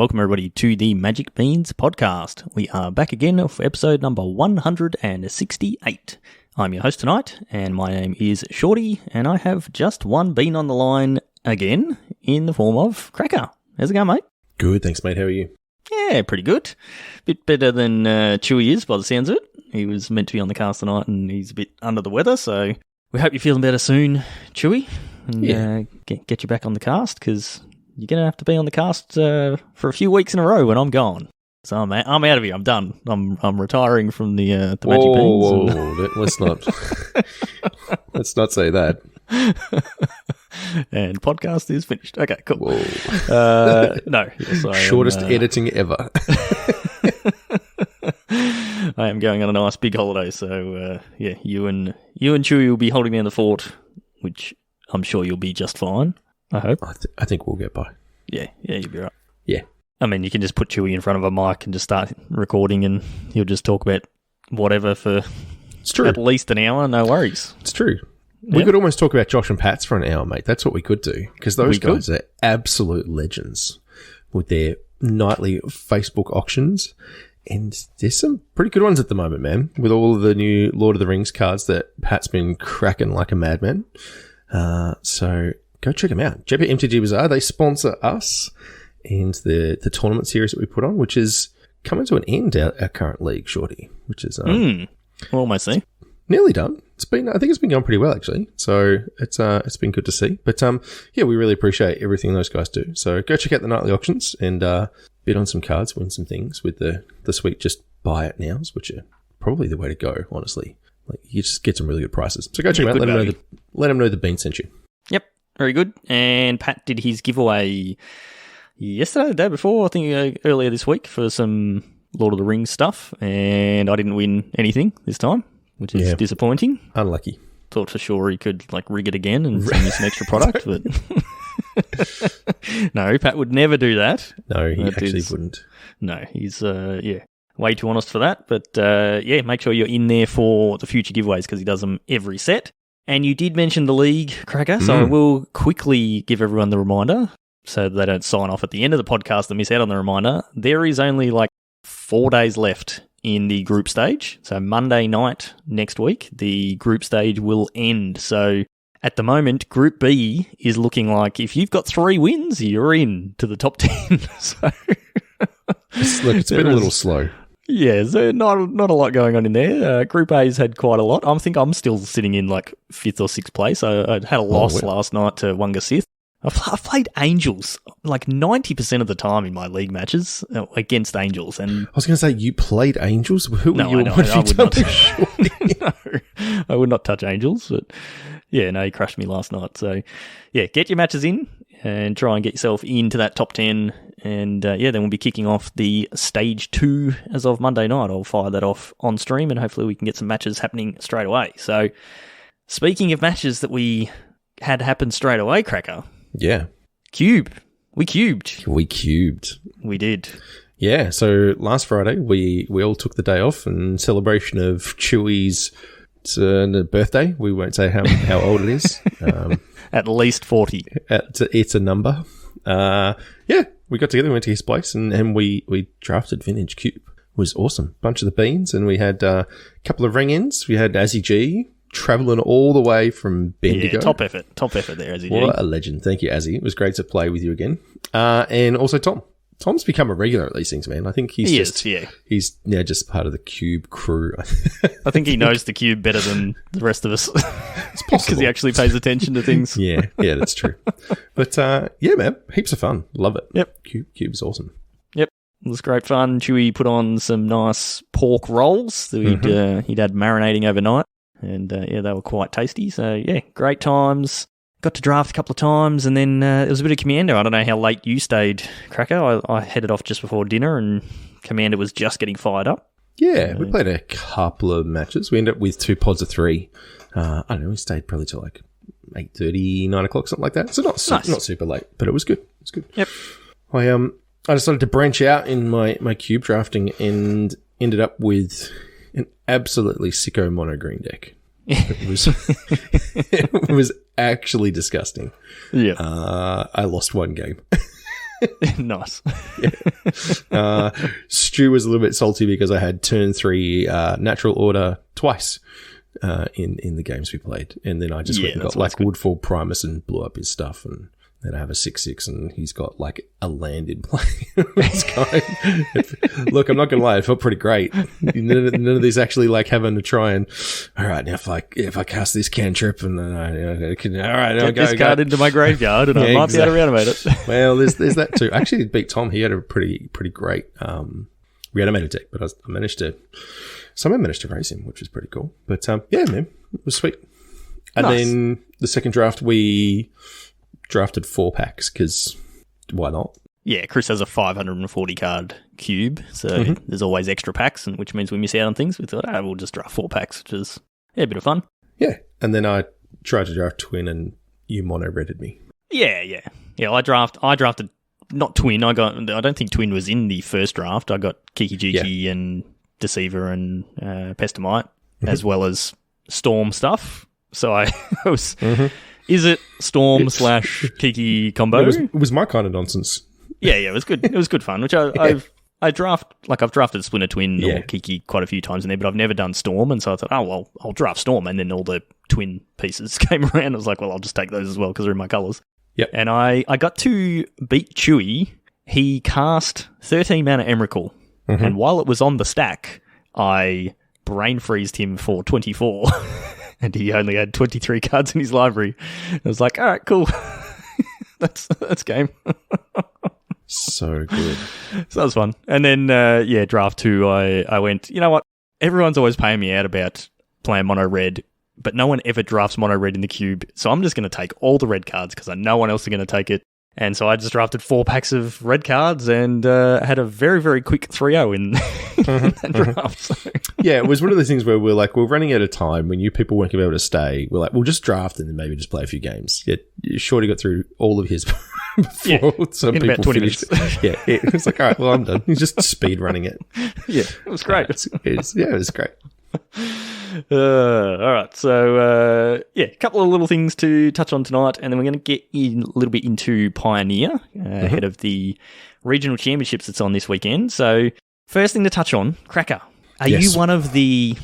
welcome everybody to the Magic Beans podcast. We are back again for episode number 168. I'm your host tonight, and my name is Shorty, and I have just one bean on the line again in the form of Cracker. How's it going, mate? Good, thanks, mate. How are you? Yeah, pretty good. Bit better than Chewy is by the sounds of it. He was meant to be on the cast tonight, and he's a bit under the weather, so we hope you're feeling better soon, Chewy, and get you back on the cast, because you're going to have to be on the cast for a few weeks in a row when I'm gone. So I'm out of here. I'm done. I'm retiring from the Magic Beans. Whoa. Let's not say that. And podcast is finished. Okay, cool. No. Yes, Shortest editing ever. I am going on a nice big holiday, so you and Chewy will be holding down the fort, which I'm sure you'll be just fine. I hope. I think we'll get by. Yeah, you'll be right. Yeah. I mean, you can just put Chewy in front of a mic and just start recording, and he'll just talk about whatever for at least an hour. No worries. It's true. We could almost talk about Josh and Pats for an hour, mate. That's what we could do, because those guys are absolute legends with their nightly Facebook auctions. And there's some pretty good ones at the moment, man, with all of the new Lord of the Rings cards that Pat's been cracking like a madman. So go check them out. JP MTG Bazaar, they sponsor us and the tournament series that we put on, which is coming to an end, our current league, Shorty, which is we're almost there. Nearly done. I think it's been going pretty well, actually. So it's been good to see. But we really appreciate everything those guys do. So go check out the nightly auctions and bid on some cards, win some things with the sweet just buy it nows, which are probably the way to go, honestly. Like, you just get some really good prices. So go check them out. Let them know the bean sent you. Yep, very good. And Pat did his giveaway yesterday, the day before, I think earlier this week, for some Lord of the Rings stuff, and I didn't win anything this time, which is disappointing. Unlucky. Thought for sure he could rig it again and send me some extra product, but no, Pat would never do that. No, he actually wouldn't. No, he's way too honest for that. But make sure you're in there for the future giveaways, because he does them every set. And you did mention the league, Cracker, so I will quickly give everyone the reminder so they don't sign off at the end of the podcast and miss out on the reminder. There is only 4 days left in the group stage. So Monday night next week, the group stage will end. So at the moment, Group B is looking like if you've got 3 wins, you're in to the top 10. So it's been a little slow. Yeah, so not a lot going on in there. Group A's had quite a lot. I think I'm still sitting in 5th or 6th place. I had a loss last night to Wunga Sith. I've played Angels 90% of the time in my league matches against Angels. And I was going to say, you played Angels? Who were you? No, I would not. No, I would not touch Angels. But yeah, no, he crushed me last night. So yeah, get your matches in and try and get yourself into that top 10. And then we'll be kicking off the stage 2 as of Monday night. I'll fire that off on stream, and hopefully we can get some matches happening straight away. So speaking of matches that we had happen straight away, Cracker. Yeah. We cubed. We did. Yeah, so last Friday we all took the day off in celebration of Chewy's birthday. We won't say how old it is. At least 40. It's a number. We got together, we went to his place, and we drafted Vintage Cube. It was awesome. Bunch of the beans, and we had a couple of ring-ins. We had Azzy G travelling all the way from Bendigo. Yeah, top effort there, Azzy G. What a legend. Thank you, Azzy. It was great to play with you again. And also Tom. Tom's become a regular at these things, man. I think he's now just part of the Cube crew. I think he knows the Cube better than the rest of us. It's possible. Because he actually pays attention to things. Yeah, that's true. But man, heaps of fun. Love it. Yep. Cube's awesome. Yep. It was great fun. Chewy put on some nice pork rolls that he'd had marinating overnight. And they were quite tasty. So yeah, great times. Got to draft a couple of times, and then it was a bit of Commander. I don't know how late you stayed, Cracker. I headed off just before dinner, and Commander was just getting fired up. Yeah, we played a couple of matches. We ended up with 2 pods of 3. I don't know, we stayed probably till 8:30, 9 o'clock, something like that. So not super late, but it was good. It's good. Yep. I decided to branch out in my cube drafting and ended up with an absolutely sicko mono green deck. It was actually disgusting. Yeah. I lost one game. Nice. Stu was a little bit salty because I had turn 3 natural order twice in the games we played. And then I just went and got like Woodfall Primus and blew up his stuff. And then I have a 6/6 and he's got like a land in play. Look, I'm not going to lie, it felt pretty great. None of these actually like having to try and, all right, now if I cast this cantrip and then I can, all right, I'll get this card into my graveyard and I might be able to reanimate it. Well, there's that too. I actually beat Tom. He had a pretty great reanimated deck, but someone managed to raise him, which was pretty cool. But yeah, man, it was sweet. And then the second draft, we drafted 4 packs because why not? Yeah, Chris has a 540 card cube, so there's always extra packs, which means we miss out on things. We thought, we'll just draft 4 packs, which is a bit of fun. Yeah, and then I tried to draft Twin, and you mono-redded me. Yeah. I drafted not Twin. I don't think Twin was in the first draft. I got Kiki Jiki and Deceiver and Pestamite, as well as Storm stuff. So I was. Is it Storm / Kiki combo? It was my kind of nonsense. Yeah, it was good. It was good fun, which I've drafted Splinter Twin or Kiki quite a few times in there, but I've never done Storm, and so I thought, I'll draft Storm, and then all the Twin pieces came around. I was like, well, I'll just take those as well because they're in my colours. Yep. And I got to beat Chewy. He cast 13 mana Emrakul, and while it was on the stack, I brain freezed him for 24. And he only had 23 cards in his library. I was like, all right, cool. that's game. So good. So that was fun. And then, draft 2, I went, you know what? Everyone's always paying me out about playing mono red, but no one ever drafts mono red in the cube. So I'm just going to take all the red cards because I know one else is going to take it. And so I just drafted 4 packs of red cards and had a very, very quick 3-0 in that draft. So. Yeah, it was one of those things where we're running out of time. When you people weren't going to be able to stay, we're like, we'll just draft and then maybe just play a few games. Yet Shorty got through all of his before some in people about 20 finished. minutes. Yeah, it was like, all right, well, I'm done. He's just speed running it. Yeah, it was great. It was great. All right, so a couple of little things to touch on tonight, and then we're going to get in a little bit into Pioneer ahead of the regional championships that's on this weekend. So first thing to touch on, Cracker. Are you one of the,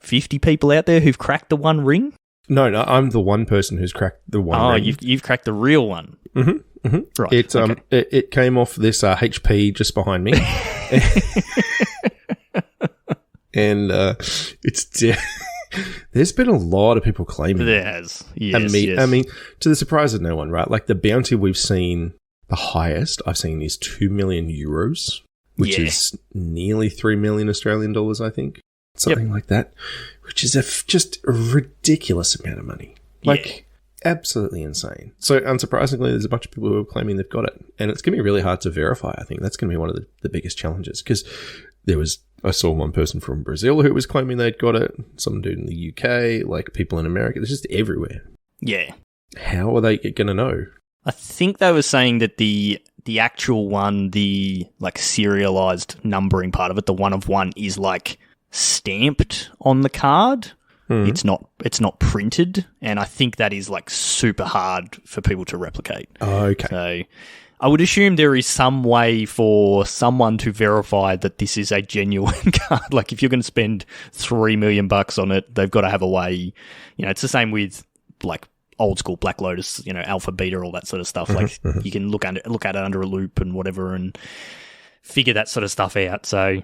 50 people out there who've cracked the One Ring? No, I'm the one person who's cracked the One Ring. Oh, you've cracked the real one. Right. It came off this HP just behind me. And there's been a lot of people claiming there has. Yes, I mean, to the surprise of no one, right? Like the bounty we've seen, the highest I've seen is 2 million euros, which is nearly 3 million Australian dollars, I think. Something like that, which is just a ridiculous amount of money. Absolutely insane. So unsurprisingly, there's a bunch of people who are claiming they've got it. And it's going to be really hard to verify. I think that's going to be one of the biggest challenges because I saw one person from Brazil who was claiming they'd got it, some dude in the UK, like people in America. It's just everywhere. Yeah. How are they going to know? I think they were saying that the actual one, the like serialized numbering part of it, the 1 of 1 is like stamped on the card. It's not printed, and I think that is like super hard for people to replicate. Okay. So I would assume there is some way for someone to verify that this is a genuine card. Like if you're going to spend $3 million on it, they've got to have a way. It's the same with like old school Black Lotus, Alpha, Beta, all that sort of stuff. Like you can look at it under a loop and whatever, and figure that sort of stuff out. So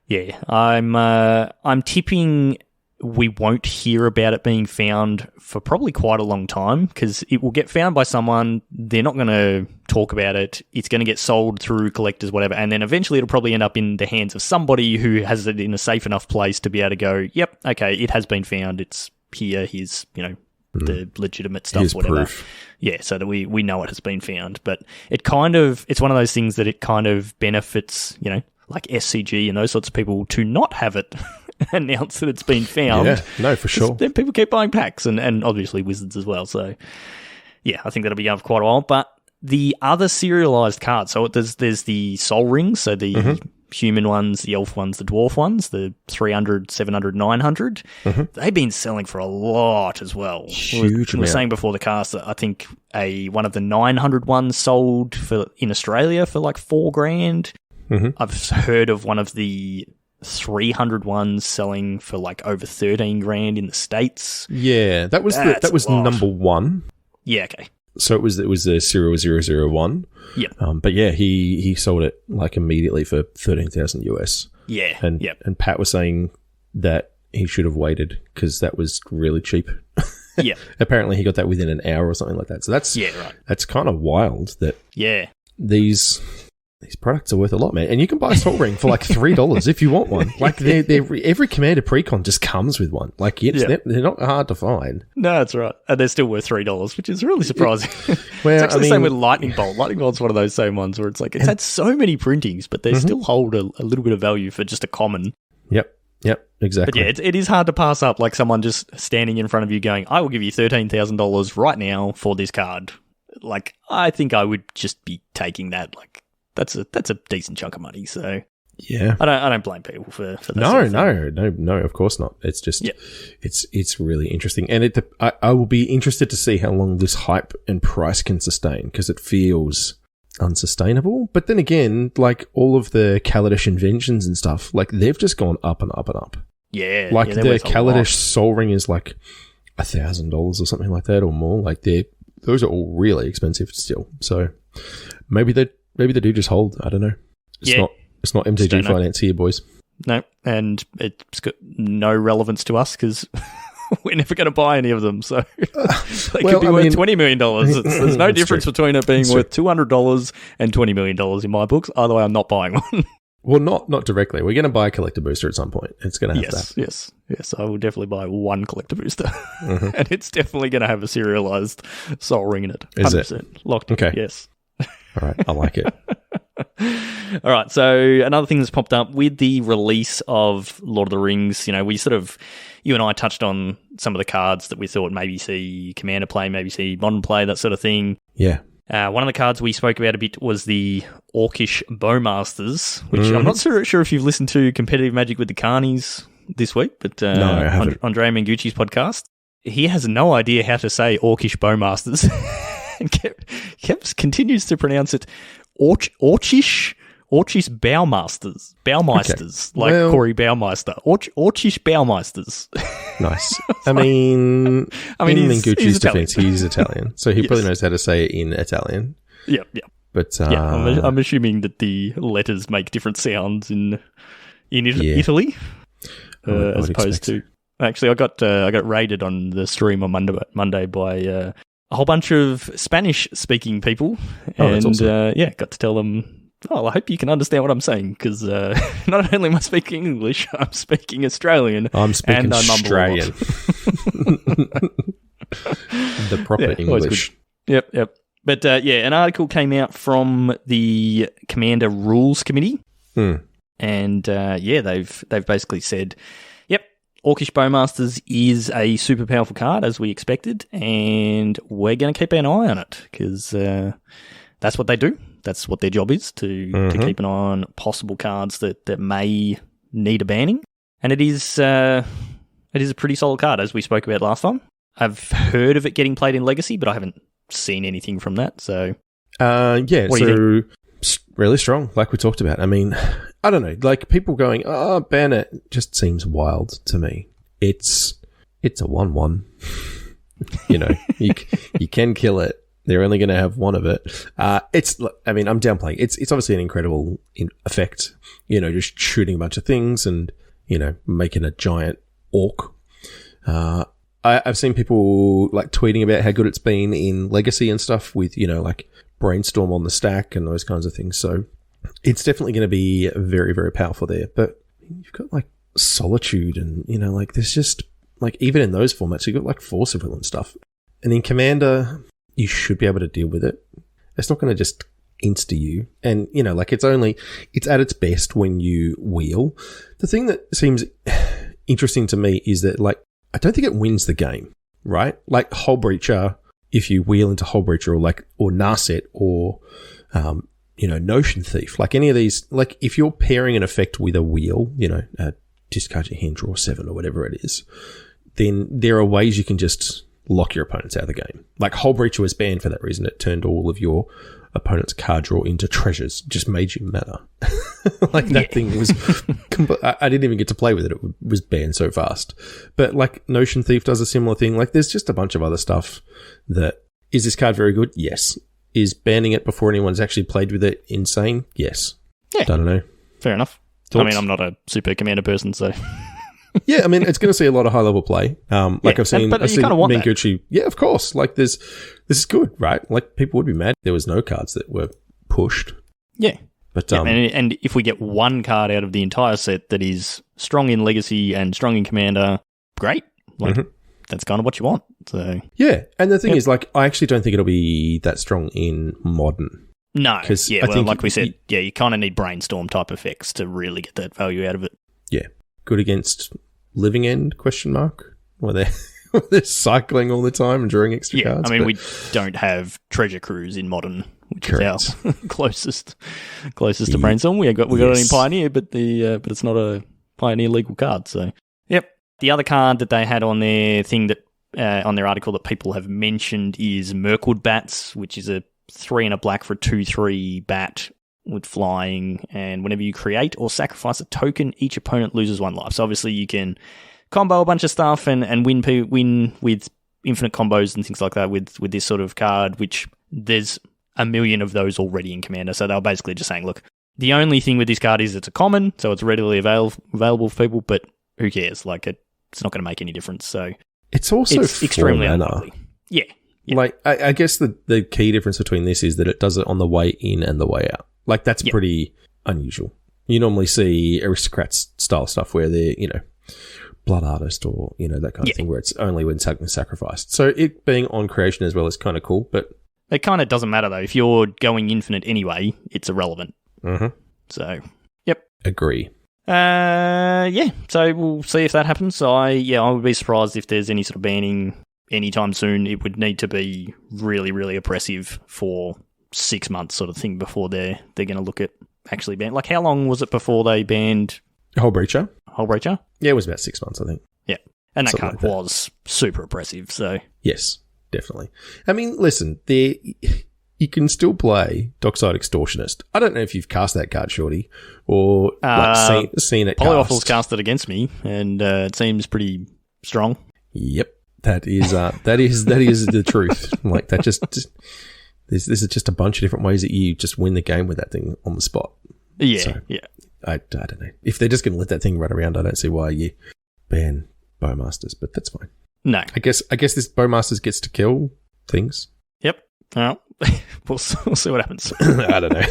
yeah, I'm tipping we won't hear about it being found for probably quite a long time because it will get found by someone. They're not going to talk about it. It's going to get sold through collectors, whatever. And then eventually it'll probably end up in the hands of somebody who has it in a safe enough place to be able to go, yep, okay, it has been found. It's here. Here's, the legitimate stuff, here's whatever. Proof. Yeah, so that we know it has been found. But it's one of those things that it kind of benefits, like SCG and those sorts of people to not have it announce that it's been found. Yeah, no, for sure. Then people keep buying packs and obviously Wizards as well. So, yeah, I think that'll be going for quite a while. But the other serialized cards, so there's the Soul Rings, so the human ones, the elf ones, the dwarf ones, the 300, 700, 900, they've been selling for a lot as well. Huge We were amount. saying before the cast that I think one of the 900 ones sold in Australia for like $4,000. I've heard of one of the 300 ones selling for like over $13,000 in the States. Yeah, that was number one. Yeah, okay. So it was the 0001. Yeah. But yeah, he sold it like immediately for $13,000 US. Yeah. And Pat was saying that he should have waited because that was really cheap. Yeah. Apparently he got that within an hour or something like that. So that's That's kind of wild that these products are worth a lot, man. And you can buy a Salt Ring for like $3 if you want one. Like every Commander Precon just comes with one. Like they're not hard to find. No, that's right. And they're still worth $3, which is really surprising. Well, it's actually the same with Lightning Bolt. Lightning Bolt's one of those same ones where it's like it's had so many printings, but they still hold a little bit of value for just a common. Yep, exactly. But yeah, it is hard to pass up like someone just standing in front of you going, I will give you $13,000 right now for this card. Like, I think I would just be taking that. Like, that's a decent chunk of money. So yeah, I don't blame people for that. No, of course not. It's just it's really interesting, and I will be interested to see how long this hype and price can sustain because it feels unsustainable. But then again, like all of the Kaladesh inventions and stuff, like they've just gone up and up and up. Yeah, like the Kaladesh Soul Ring is like $1,000 or something like that or more. Like those are all really expensive still. So maybe they do just hold. I don't know. It's not MTG finance here, boys. No, and it's got no relevance to us because we're never going to buy any of them. So they could be worth $20 million. There's no difference between it being worth $200 and $20 million in my books. Either way, I'm not buying one. Well, not directly. We're going to buy a collector booster at some point. It's going to have that. Yes. I will definitely buy one collector booster. And it's definitely going to have a serialized Soul Ring in it. 100%. Is it? Locked in. Okay. Yes. All right. I like it. All right. So another thing that's popped up with the release of Lord of the Rings, you and I touched on some of the cards that we thought maybe see Commander play, maybe see Modern play, that sort of thing. Yeah. One of the cards we spoke about a bit was the Orcish Bowmasters, which I'm not sure if you've listened to Competitive Magic with the Carnies this week, but no, I haven't. Andrea Mengucci's podcast, he has no idea how to say Orcish Bowmasters and continues to pronounce it Orcish Bowmasters, okay. Like Corey Baumeister, Orcish Bowmeisters. Nice. I mean, in Mengucci's defense, he's Italian, so he probably knows how to say it in Italian. Yeah. But I'm assuming that the letters make different sounds in Italy, as opposed to. Actually, I got raided on the stream on Monday by a whole bunch of Spanish-speaking people, and awesome. Got to tell them. Oh, I hope you can understand what I'm saying, because not only am I speaking English, I'm speaking Australian. I'm speaking Australian. The proper English. Yep. But an article came out from the Commander Rules Committee, and they've basically said, yep, Orcish Bowmasters is a super powerful card, as we expected, and we're going to keep an eye on it, because that's what they do. That's what their job is, to keep an eye on possible cards that may need a banning. And it is a pretty solid card, as we spoke about last time. I've heard of it getting played in Legacy, but I haven't seen anything from that. So, what do you think? Really strong, like we talked about. I mean, I don't know, like people going, ban it, just seems wild to me. It's a 1/1. You can kill it. They're only going to have one of it. I'm downplaying. It's obviously an incredible effect, just shooting a bunch of things and, making a giant orc. I've seen people like tweeting about how good it's been in Legacy and stuff with, like Brainstorm on the stack and those kinds of things. So it's definitely going to be very, very powerful there. But you've got like Solitude and, like there's just like, even in those formats, you've got like Force of Will and stuff. And in Commander, you should be able to deal with it. It's not going to just insta you. And, it's at its best when you wheel. The thing that seems interesting to me is that, like, I don't think it wins the game, right? Like Hull Breacher, if you wheel into Hull Breacher or Narset or, Notion Thief, like any of these, like if you're pairing an effect with a wheel, discard your hand, draw 7 or whatever it is, then there are ways you can just lock your opponents out of the game. Like Hull Breacher was banned for that reason. It turned all of your opponent's card draw into treasures, just made you mana. Like that thing was, I didn't even get to play with it. It was banned so fast. But like Notion Thief does a similar thing. Like there's just a bunch of other stuff that, is this card very good? Yes. Is banning it before anyone's actually played with it insane? Yes. Yeah. I don't know. Fair enough. Thoughts? I mean, I'm not a super commander person, so... Yeah, I mean, it's going to see a lot of high-level play. I've seen Gucci. Yeah, of course. Like, this is good, right? Like, people would be mad there was no cards that were pushed. Yeah. But and if we get one card out of the entire set that is strong in Legacy and strong in Commander, great. Like, that's kind of what you want. So yeah, and the thing is, like, I actually don't think it'll be that strong in Modern. No, like we said, you kind of need Brainstorm type effects to really get that value out of it. Yeah. Good against Living End, ? Where they're cycling all the time and drawing extra cards. I mean, we don't have Treasure Cruise in Modern, which is our closest to Brainstorm. We got it in Pioneer, but it's not a Pioneer legal card. So, yep. The other card that they had on their thing that on their article that people have mentioned is Mirkwood Bats, which is a 3 and a black for a 2/3 bat with flying, and whenever you create or sacrifice a token, each opponent loses 1 life. So obviously you can combo a bunch of stuff and win with infinite combos and things like that with this sort of card, which there's a million of those already in Commander. So they were basically just saying, look, the only thing with this card is it's a common, so it's readily available for people, but who cares? Like, it's not going to make any difference. So it's also extremely unlikely. Yeah. Like, I guess the key difference between this is that it does it on the way in and the way out. Like, that's pretty unusual. You normally see Aristocrats style stuff where they're, Blood Artist or, that kind of thing, where it's only when sacrificed. So it being on creation as well is kind of cool, but... It kind of doesn't matter, though. If you're going infinite anyway, it's irrelevant. Mm-hmm. So, yep. Agree. So we'll see if that happens. I would be surprised if there's any sort of banning anytime soon. It would need to be really, really oppressive for 6 months sort of thing before they're going to look at actually ban. Like, how long was it before they banned Hull Breacher? Yeah, it was about 6 months, I think. Yeah, and that card was super oppressive. So yes, definitely. I mean, listen, you can still play Dockside Extortionist. I don't know if you've cast that card, Shorty, or seen it. Polywaffle's cast it against me, and it seems pretty strong. Yep, that is the truth. Like, that just. This is just a bunch of different ways that you just win the game with that thing on the spot. Yeah, so, yeah. I don't know. If they're just going to let that thing run around, I don't see why you ban Bowmasters, but that's fine. No. I guess this Bowmasters gets to kill things. Yep. Well, we'll see what happens. I don't know.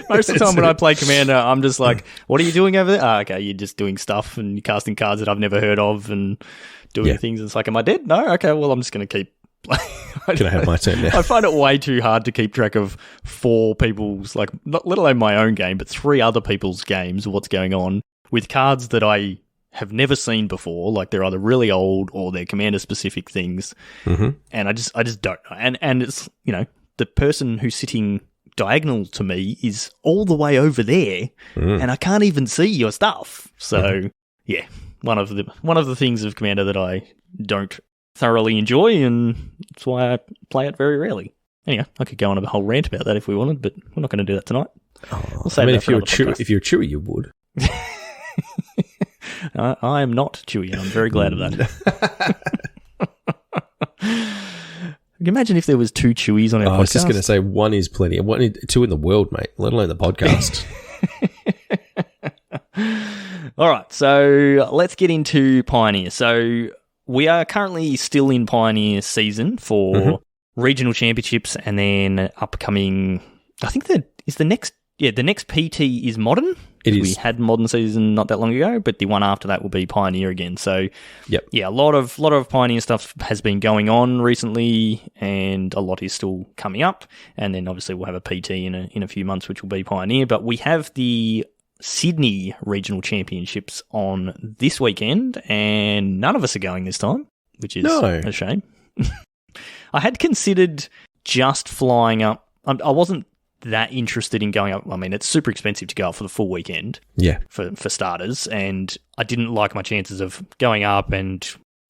Most of the time when I play Commander, I'm just like, what are you doing over there? Okay, you're just doing stuff and you're casting cards that I've never heard of and doing things. It's like, am I dead? No? Okay, well, I'm just going to keep... Can I have my turn now? I find it way too hard to keep track of 4 people's, like, not, let alone my own game, but 3 other people's games of what's going on with cards that I have never seen before. Like, they're either really old or they're Commander-specific things. Mm-hmm. And I just don't know. And it's, the person who's sitting diagonal to me is all the way over there, and I can't even see your stuff. So, yeah, one of the things of Commander that I don't thoroughly enjoy, and that's why I play it very rarely. Anyway, I could go on a whole rant about that if we wanted, but we're not going to do that tonight. We'll save if you're Chewy, you would. I am not Chewy, and I'm very glad of that. Can you imagine if there was 2 Chewies on our podcast? I was just going to say, 1 is plenty. 2 in the world, mate, let alone the podcast. All right, so let's get into Pioneer. So we are currently still in Pioneer season for regional championships, and then upcoming, I think the next PT is Modern. It is. We had Modern season not that long ago, but the one after that will be Pioneer again. So, a lot of Pioneer stuff has been going on recently, and a lot is still coming up. And then obviously we'll have a PT in a few months, which will be Pioneer. But we have the Sydney Regional Championships on this weekend, and none of us are going this time, which is a shame. I had considered just flying up. I wasn't that interested in going up. I mean, it's super expensive to go up for the full weekend. Yeah. For starters, and I didn't like my chances of going up and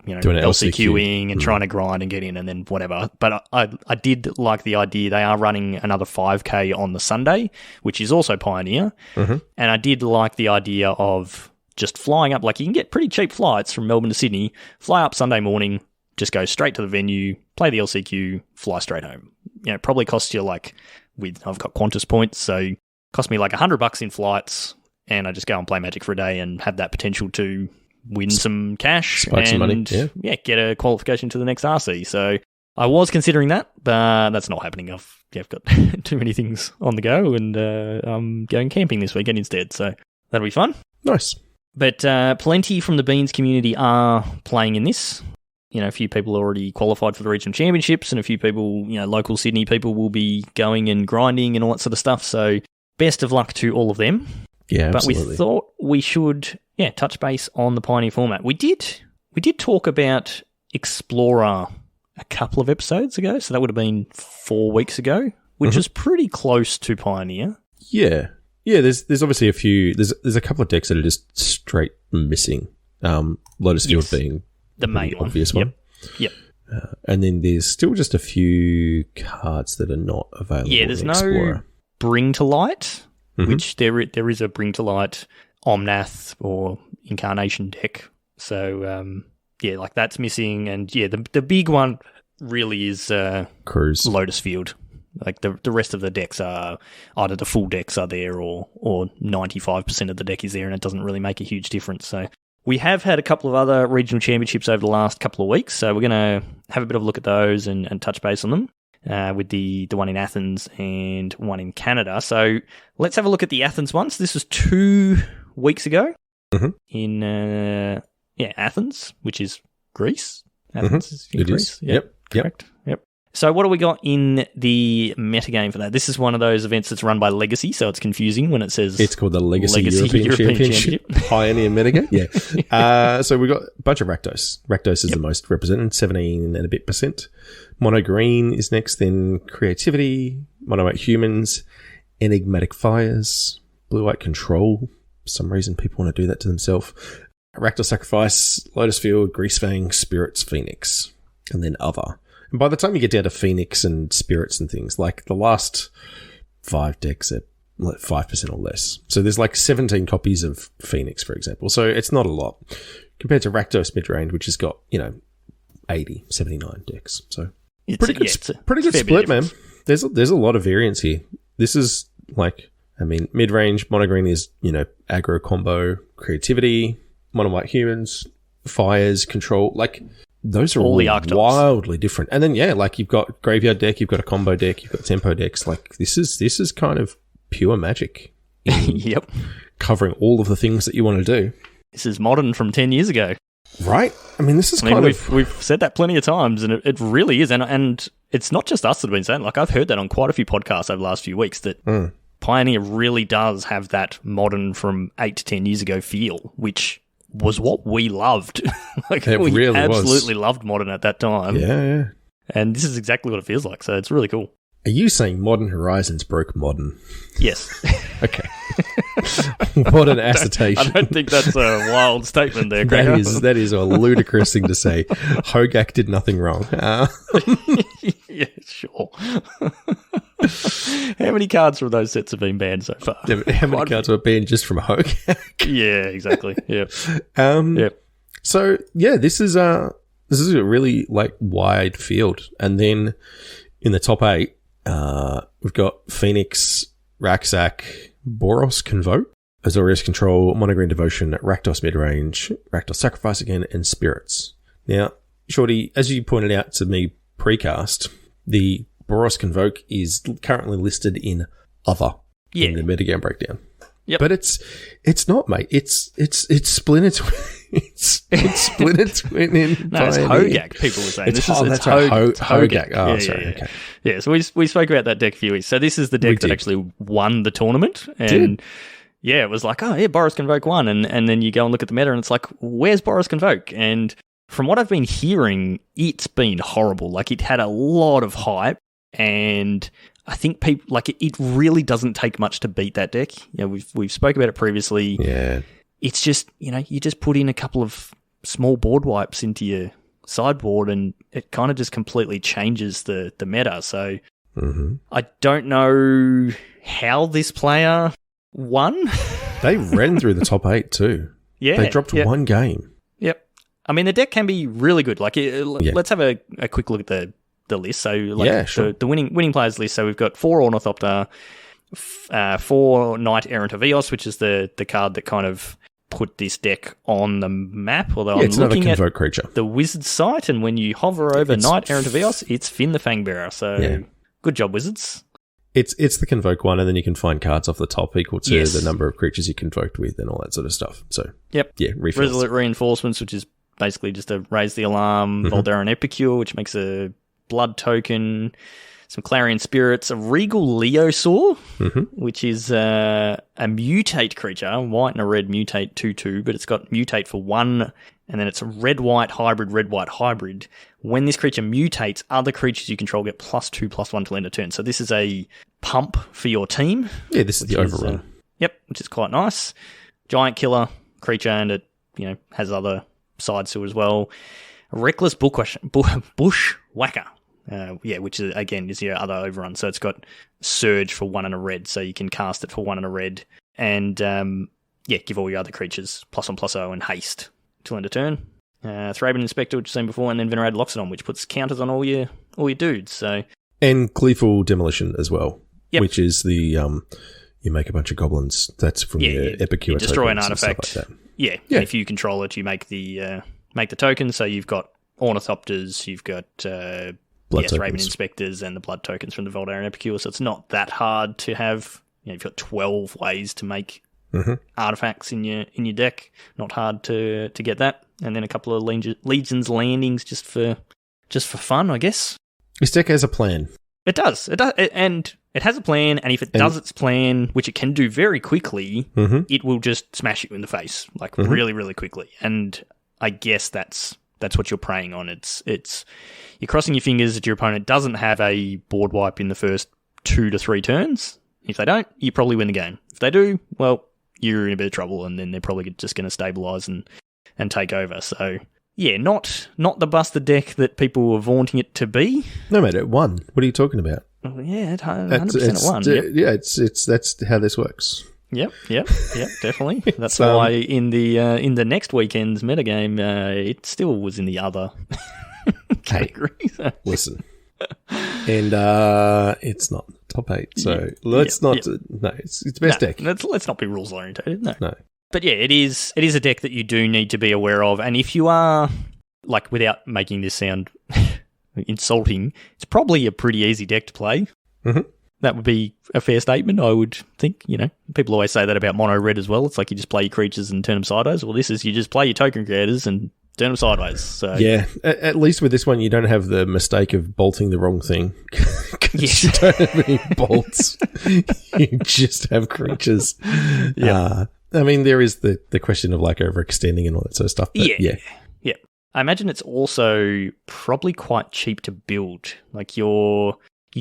doing LCQing and trying to grind and get in and then whatever. But I did like the idea. They are running another 5K on the Sunday, which is also Pioneer. Mm-hmm. And I did like the idea of just flying up. Like, you can get pretty cheap flights from Melbourne to Sydney, fly up Sunday morning, just go straight to the venue, play the LCQ, fly straight home. It probably costs you I've got Qantas points, so it cost me like $100 in flights, and I just go and play Magic for a day and have that potential to win some cash and some money. Yeah, get a qualification to the next RC. So I was considering that, but that's not happening. I've got too many things on the go, and I'm going camping this weekend instead. So that'll be fun. Nice. But plenty from the Beans community are playing in this. A few people already qualified for the regional championships, and a few people, local Sydney people will be going and grinding and all that sort of stuff. So best of luck to all of them. Yeah, absolutely. But we thought we should, touch base on the Pioneer format. We did talk about Explorer a couple of episodes ago, so that would have been 4 weeks ago, which was pretty close to Pioneer. Yeah. Yeah, there's obviously a few, there's a couple of decks that are just straight missing. Lotus Field being the main obvious one. Yep. And then there's still just a few cards that are not available. Yeah, there's in no Explorer. Bring to Light, which there is a Bring to Light Omnath or Incarnation deck. So, that's missing. And, the big one really is Cruise. Lotus Field. Like, the rest of the decks are either the full decks are there or 95% of the deck is there, and it doesn't really make a huge difference. So we have had a couple of other regional championships over the last couple of weeks, so we're going to have a bit of a look at those and touch base on them with the one in Athens and one in Canada. So let's have a look at the Athens ones. This was 2 weeks ago in Athens, which is Greece. Athens is in Greece. Is. Yep. Correct. Yep. So what do we got in the metagame for that? This is one of those events that's run by Legacy, so it's confusing when it says... It's called the Legacy European Championship. Pioneer metagame, yeah. So we've got a bunch of Rakdos. Rakdos is the most represented, 17 and a bit %. Mono Green is next, then Creativity, Mono White Humans, Enigmatic Fires, Blue White Control. For some reason, people want to do that to themselves. Rakdos Sacrifice, Lotus Field, Greasefang, Spirits, Phoenix, and then Other. And by the time you get down to Phoenix and Spirits and things, like the last 5 decks are like 5% or less. So there's like 17 copies of Phoenix, for example. So it's not a lot compared to Rakdos Midrange, which has got, 80, 79 decks. So pretty good split, man. There's a lot of variance here. This is mid-range, Mono Green is, aggro combo, Creativity, Mono White Humans, Fires, Control, those are all wildly different. And then, you've got Graveyard deck, you've got a combo deck, you've got tempo decks. This is kind of pure Magic. Yep. Covering all of the things that you want to do. This is Modern from 10 years ago. Right? This is we've said that plenty of times, and it really is. And it's not just us that have been saying, I've heard that on quite a few podcasts over the last few weeks, that Pioneer really does have that Modern from 8 to 10 years ago feel, which was what we loved. We really absolutely loved Modern at that time. Yeah. And this is exactly what it feels like, so it's really cool. Are you saying Modern Horizons broke Modern? Yes. Okay. What an assertion. I don't think that's a wild statement there, Greg. That is a ludicrous thing to say. Hogak did nothing wrong. Yeah, sure. How many cards from those sets have been banned so far? How many cards were banned just from Hogak? Yeah, exactly. Yeah. So this is a really wide field, and then in the top 8, we've got Phoenix, Rakzak, Boros Convoke, Azorius Control, Mono Green Devotion, Rakdos Midrange, Rakdos Sacrifice again, and Spirits. Now, Shorty, as you pointed out to me precast, the Boros Convoke is currently listed in Other in the metagame breakdown. Yep. But it's not, mate. It's split into it's split into twin. No, it's Hogak. People were saying it's Hogak. Oh, sorry. Yeah. Okay. Yeah. So we spoke about that deck a few weeks. So this is the deck that actually won the tournament, and it was like, Boros Convoke won, and then you go and look at the meta, and it's like, where's Boros Convoke? And from what I've been hearing, it's been horrible. It had a lot of hype, and I think people like it really doesn't take much to beat that deck. You know, we've spoke about it previously. Yeah. It's just, you just put in a couple of small board wipes into your sideboard and it kind of just completely changes the meta. So I don't know how this player won. They ran through the top 8 too. Yeah. They dropped one game. Yep. I mean, the deck can be really good. Like, let's have a quick look at the list. So, like, sure. the winning players list. So we've got 4 Ornithopter, 4 Knight Errant of Eos, which is the card that kind of put this deck on the map. Although I'm looking at creature. The Wizards site, and when you hover over Knight Errant of Eos, it's Finn the Fangbearer. So, good job, Wizards. It's the Convoke one, and then you can find cards off the top equal to the number of creatures you convoked with and all that sort of stuff. So, refills. Resolute Reinforcements, which is basically just to raise the alarm. Voldaran Epicure, which makes a blood token. Some Clarion Spirits. A Regal Leosaur, which is a mutate creature. White and a red mutate 2/2, but it's got mutate for 1, and then it's a red-white hybrid. When this creature mutates, other creatures you control get +2/+1 till end of turn. So this is a pump for your team. Yeah, this is the overrun. Which is quite nice. Giant killer creature, and it has other sides to it as well. A Reckless Bushwhacker. Which is, again, is your other overrun. So it's got Surge for 1 and a red, so you can cast it for 1 and a red. And, give all your other creatures +1/+0 and haste till end of turn. Thraben Inspector, which you've seen before, and then Venerated Loxodon, which puts counters on all your dudes. So and Gleeful Demolition as well, which is the you make a bunch of goblins. That's from your Epicure. You destroy an artifact. Like that. Yeah. And if you control it, you make the token. So you've got Ornithopters, you've got Thraben Inspectors, and the blood tokens from the Voldaran Epicure. So it's not that hard to have. You've got 12 ways to make artifacts in your deck. Not hard to get that. And then a couple of Legion's Landings just for fun, I guess. This deck has a plan. It does. And it has a plan, and if it does its plan, which it can do very quickly, it will just smash you in the face, like really, really quickly. And I guess that's what you're preying on. It's you're crossing your fingers that your opponent doesn't have a board wipe in the first 2 to 3 turns. If they don't, you probably win the game. If they do, well, you're in a bit of trouble, and then they're probably just going to stabilize and take over. So, yeah, not the busted deck that people were vaunting it to be. No, mate, it won. What are you talking about? Oh, yeah, 100% it won. Yeah, it's that's how this works. Yep, definitely. That's why in the next weekend's metagame, it still was in the other category. So. Listen, and it's not top 8, so let's not. No, it's the best deck. Let's not be rules orientated. No. But yeah, it is a deck that you do need to be aware of, and if you are, like, without making this sound insulting, it's probably a pretty easy deck to play. That would be a fair statement, I would think. People always say that about mono red as well. It's like you just play your creatures and turn them sideways. Well, this is you just play your token creators and turn them sideways. So yeah, at least with this one, you don't have the mistake of bolting the wrong thing. Yes. You don't have any bolts. You just have creatures. Yeah. I mean, there is the question of like overextending and all that sort of stuff. But yeah. I imagine it's also probably quite cheap to build. Like you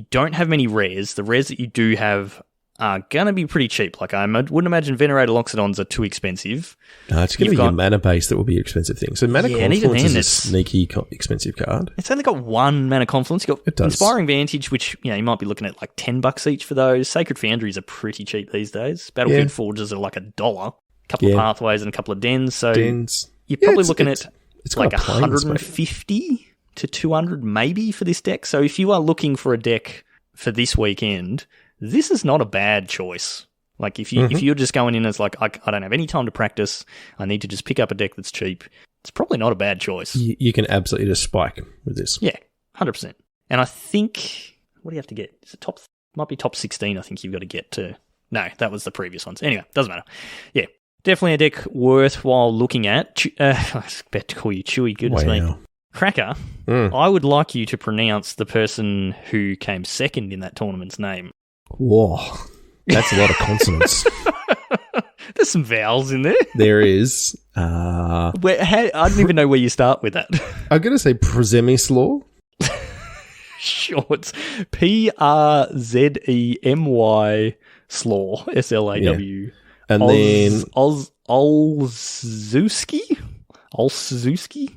don't have many rares. The rares that you do have are going to be pretty cheap. Like I wouldn't imagine Venerated Loxodons are too expensive. No, it's going to be your mana base that will be an expensive thing. So Mana Confluence is a sneaky expensive card. It's only got 1 Mana Confluence. You've got Inspiring Vantage, which you might be looking at like $10 each for those. Sacred Foundries are pretty cheap these days. Battlefield Forges are like $1. A couple of Pathways and a couple of Dens. So you're probably looking at like 150 to 200 maybe for this deck. So if you are looking for a deck for this weekend, this is not a bad choice. Like if you're just going in as like, I don't have any time to practice, I need to just pick up a deck that's cheap, it's probably not a bad choice. You can absolutely just spike with this. Yeah, 100%. And I think, what do you have to get? Is it might be top 16 I think you've got to get to. No, that was the previous ones. Anyway, doesn't matter. Yeah, definitely a deck worthwhile looking at. I was about to call you Chewy, goodness me. Cracker, I would like you to pronounce the person who came second in that tournament's name. Whoa, that's a lot of consonants. There's some vowels in there. There is. I don't even know where you start with that. I'm going to say Przemysław. Shorts. P-R-Z-E-M-Y Slaw. S-L-A-W. Yeah. And then... Olszewski? Olszewski?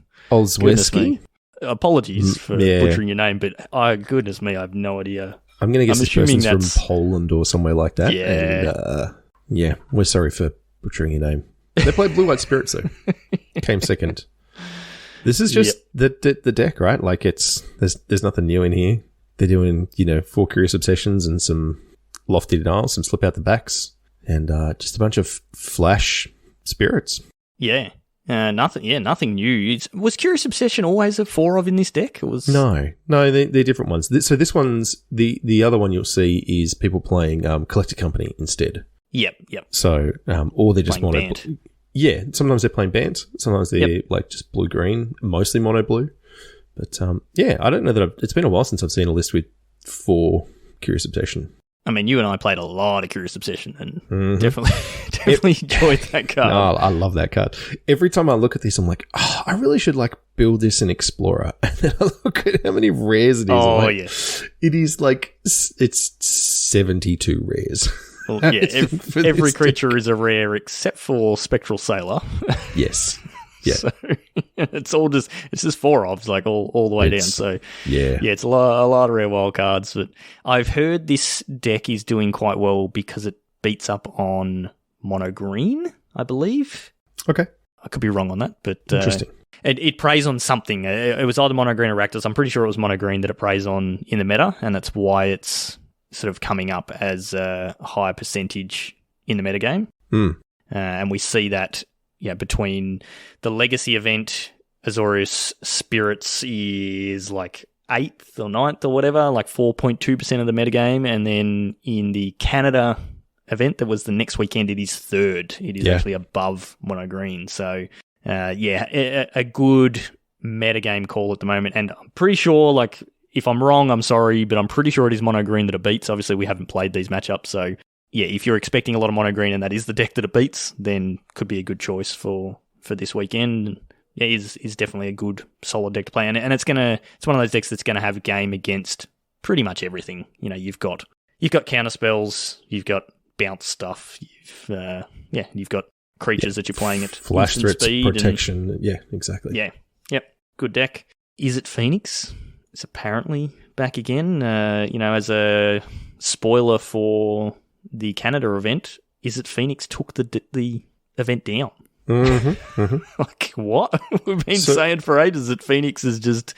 Apologies for butchering your name, but goodness me, I have no idea. I'm going to guess this person's from Poland or somewhere like that. Yeah. And, we're sorry for butchering your name. They played Blue White Spirits, though. Came second. This is just the deck, right? Like, there's nothing new in here. They're doing, 4 Curious Obsessions and some Lofty Denials, some Slip Out the Backs, and just a bunch of flash spirits. Yeah. Nothing new. Was Curious Obsession always a 4 of in this deck? It was No, they're different ones. So this one's the other one you'll see is people playing Collector Company instead. Yep. So or they're just playing mono. Bant. Yeah, sometimes they're playing Bant. Sometimes they're like just blue green, mostly mono blue. But I don't know that it's been a while since I've seen a list with 4 Curious Obsession. I mean, you and I played a lot of Curious Obsession and definitely enjoyed that card. No, I love that card. Every time I look at this, I'm like, I really should build this in Explorer. And then I look at how many rares it is. Oh, yes. It is it's 72 rares. Well, yeah, every creature is a rare except for Spectral Sailor. Yes. Yeah. So it's just 4 ofs, all the way down. So it's a lot of rare wild cards. But I've heard this deck is doing quite well because it beats up on mono green, I believe. Okay. I could be wrong on that, but interesting. It preys on something. It was either mono green or Rakdos. I'm pretty sure it was mono green that it preys on in the meta, and that's why it's sort of coming up as a higher percentage in the metagame. And we see that between the Legacy event, Azorius Spirits is 8th or 9th or whatever, 4.2% of the metagame. And then in the Canada event that was the next weekend, it is 3rd. It is actually above mono green. So, a good metagame call at the moment. And I'm pretty sure, if I'm wrong, I'm sorry, but I'm pretty sure it is mono green that it beats. Obviously, we haven't played these matchups, so if you're expecting a lot of mono green and that is the deck that it beats, then could be a good choice for this weekend. Is definitely a good solid deck to play, and it's one of those decks that's gonna have a game against pretty much everything. You've got counter spells, you've got bounce stuff, you've got creatures that you're playing at flash threats, speed, protection. Exactly. Good deck. Is it Phoenix? It's apparently back again. As a spoiler for the Canada event, is it Phoenix took the event down? What? We've been saying for ages that Phoenix is just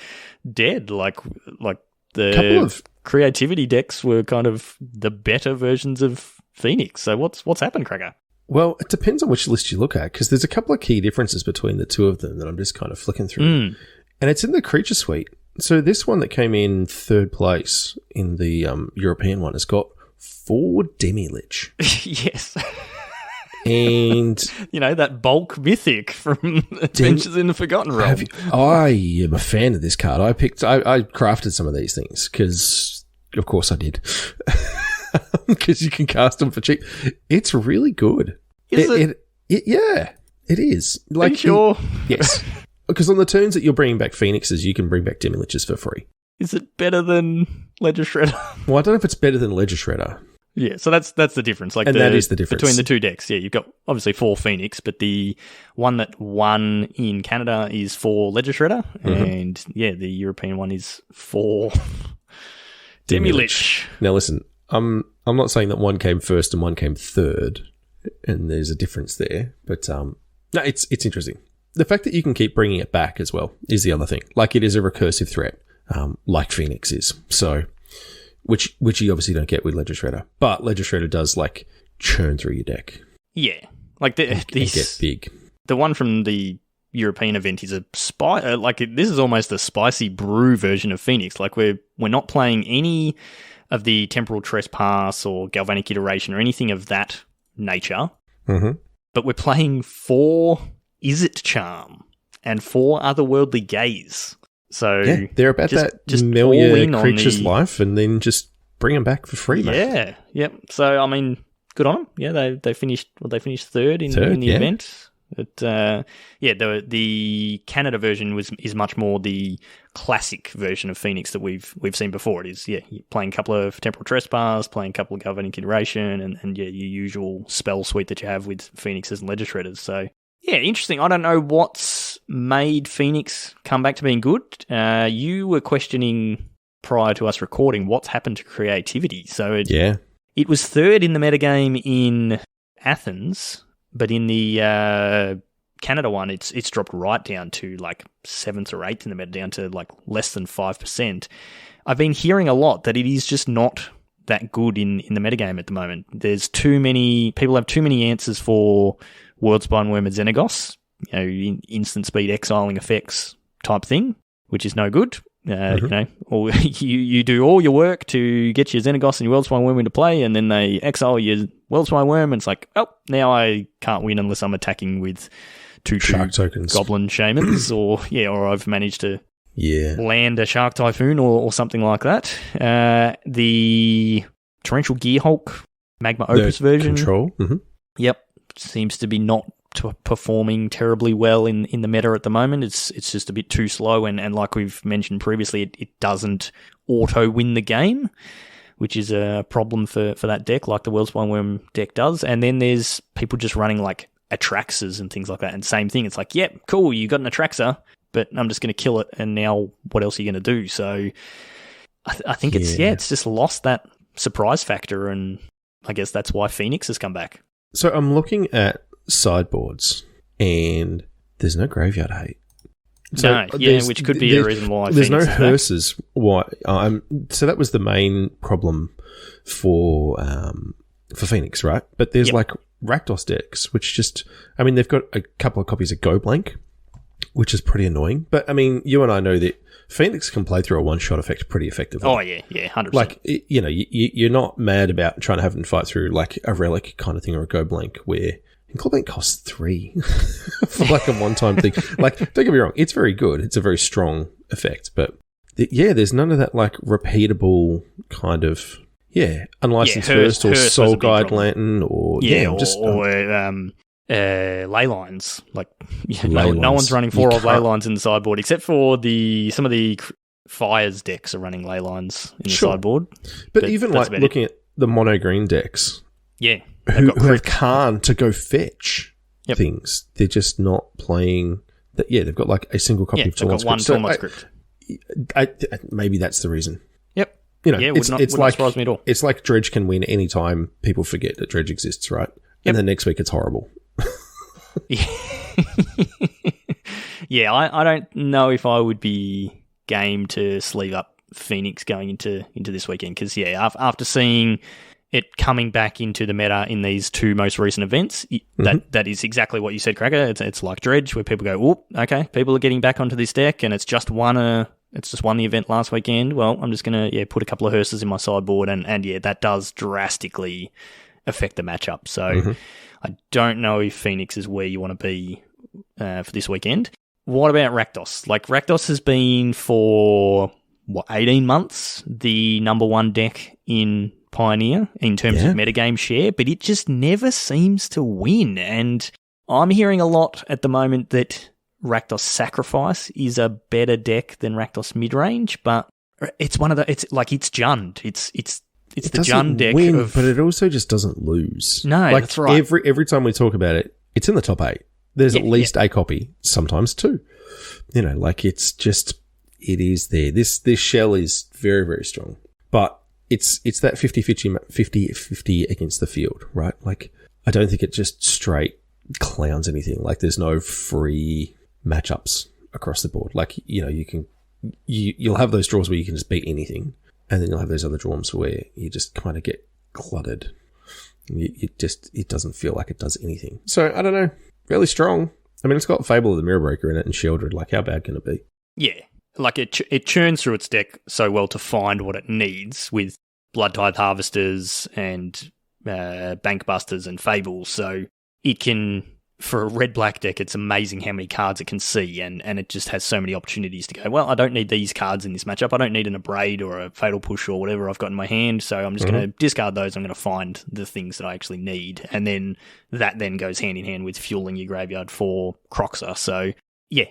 dead. The creativity decks were kind of the better versions of Phoenix. So what's happened, Cracker? Well, it depends on which list you look at, because there's a couple of key differences between the two of them that I'm just kind of flicking through. And it's in the creature suite. So this one that came in 3rd place in the European one has got 4 Demi-Lich. Yes. And... that bulk mythic from Adventures in the Forgotten Realm. I am a fan of this card. I crafted some of these things because, of course, I did. Because you can cast them for cheap. It's really good. Is it? Yeah, it is. Are you sure? Yes. Because on the turns that you're bringing back Phoenixes, you can bring back Demi-Liches for free. Is it better than Ledger Shredder? Well, I don't know if it's better than Ledger Shredder. Yeah, so that's the difference. That is the difference. Between the two decks. Yeah, you've got obviously 4 Phoenix, but the one that won in Canada is 4 Ledger Shredder, and the European one is 4 Demi-Lich. Now listen, I'm not saying that one came first and one came third, and there's a difference there, but no, it's interesting. The fact that you can keep bringing it back as well is the other thing. It is a recursive threat, like Phoenix is. So, which you obviously don't get with Ledger Shredder, but Ledger Shredder does churn through your deck. Yeah, and get big. The one from the European event is a this is almost a spicy brew version of Phoenix. We're not playing any of the Temporal Trespass or Galvanic Iteration or anything of that nature, but we're playing 4 Izzet Charm and 4 Otherworldly Gaze. So they're about just mill your creature's life and then just bring them back for free, mate. Yep. So, I mean, good on them. Yeah, they finished 3rd in the event. But the Canada version is much more the classic version of Phoenix that we've seen before. It is, you're playing a couple of Temporal Trespass, playing a couple of Governing Consideration, and your usual spell suite that you have with Phoenixes and Legistrators. So, yeah, interesting. I don't know what's made Phoenix come back to being good. You were questioning prior to us recording what's happened to creativity. So it was third in the metagame in Athens, but in the Canada one, it's dropped right down to like 7th or 8th in the meta, down to like less than 5%. I've been hearing a lot that it is just not that good in the metagame at the moment. There's too many people have too many answers for Worldspine Worm and Xenagos, instant speed exiling effects type thing, which is no good. Or you do all your work to get your Xenagos and your Worldspine Worm into play, and then they exile your Worldspine Worm, and it's like, oh, now I can't win unless I'm attacking with two Shark tokens, Goblin Shamans, or I've managed to land a Shark Typhoon or something like that. The Torrential Gearhulk Magma Opus version, control, seems to be not performing terribly well in the meta at the moment. It's just a bit too slow, and like we've mentioned previously, it doesn't auto win the game, which is a problem for that deck, like the Worldspine Worm deck does. And then there's people just running like Atraxas and things like that, and same thing. It's like, yep, cool, you got an Atraxa, but I'm just going to kill it, and now what else are you going to do? So I think it's just lost that surprise factor, and I guess that's why Phoenix has come back. So I'm looking at sideboards, and there's no Graveyard Hate. So which could be a reason why there's Phoenix no hearses. Why? So that was the main problem for Phoenix, right? But there's like Rakdos decks, which just, they've got a couple of copies of Go Blank, which is pretty annoying. But you and I know that Phoenix can play through a one-shot effect pretty effectively. Oh, yeah, 100%. Like, you're not mad about trying to have them fight through like a Relic kind of thing or a Go Blank where Go Blank costs 3 for like a one-time thing. Like, don't get me wrong, it's very good. It's a very strong effect. But, there's none of that like repeatable kind of, unlicensed first or Soul Guide Lantern or... ley lines. Like, no one's running 4 old ley lines in the sideboard, except for some of the Fires decks are running ley lines in the sideboard. But even like looking at the mono green decks, who have Karn to go fetch things, they're just not playing that. They've got like a single copy of Tormod Script. Tormod Script. Maybe that's the reason. Yep. It's not surprise me at all. It's like Dredge can win any time people forget that Dredge exists, right? And then next week it's horrible. I don't know if I would be game to sleeve up Phoenix going into this weekend, because after seeing it coming back into the meta in these 2 most recent events, that is exactly what you said, Cracker. It's like Dredge, where people go, "Whoop, okay, people are getting back onto this deck, and it's just won the event last weekend. Well, I'm just gonna put a couple of hearses in my sideboard, and that does drastically affect the matchup. So I don't know if Phoenix is where you want to be for this weekend. What about Rakdos? Like, Rakdos has been for 18 months the number 1 deck in Pioneer in terms of metagame share, but it just never seems to win. And I'm hearing a lot at the moment that Rakdos Sacrifice is a better deck than Rakdos Midrange, but it's it's Jund. It's the Jund deck, but it also just doesn't lose. No, that's right. Every time we talk about it, it's in the top 8. There's at least a copy, sometimes 2. It's just, it is there. This shell is very, very strong, but it's that 50-50 against the field, right? Like, I don't think it just straight clowns anything. Like, there's no free matchups across the board. Like, you'll have those draws where you can just beat anything. And then you'll have those other draws where you just kind of get cluttered. It doesn't feel like it does anything. So, I don't know. Fairly strong. It's got Fable of the Mirror Breaker in it and Shieldred. Like, how bad can it be? Yeah. Like, it churns through its deck so well to find what it needs with Blood Tithe Harvesters and Bankbusters and Fables. So, it can for a red-black deck, it's amazing how many cards it can see, and it just has so many opportunities to go, well, I don't need these cards in this matchup. I don't need an Abrade or a Fatal Push or whatever I've got in my hand, so I'm just going to discard those. I'm going to find the things that I actually need, and then that then goes hand-in-hand with fueling your graveyard for Croxer. So, yeah,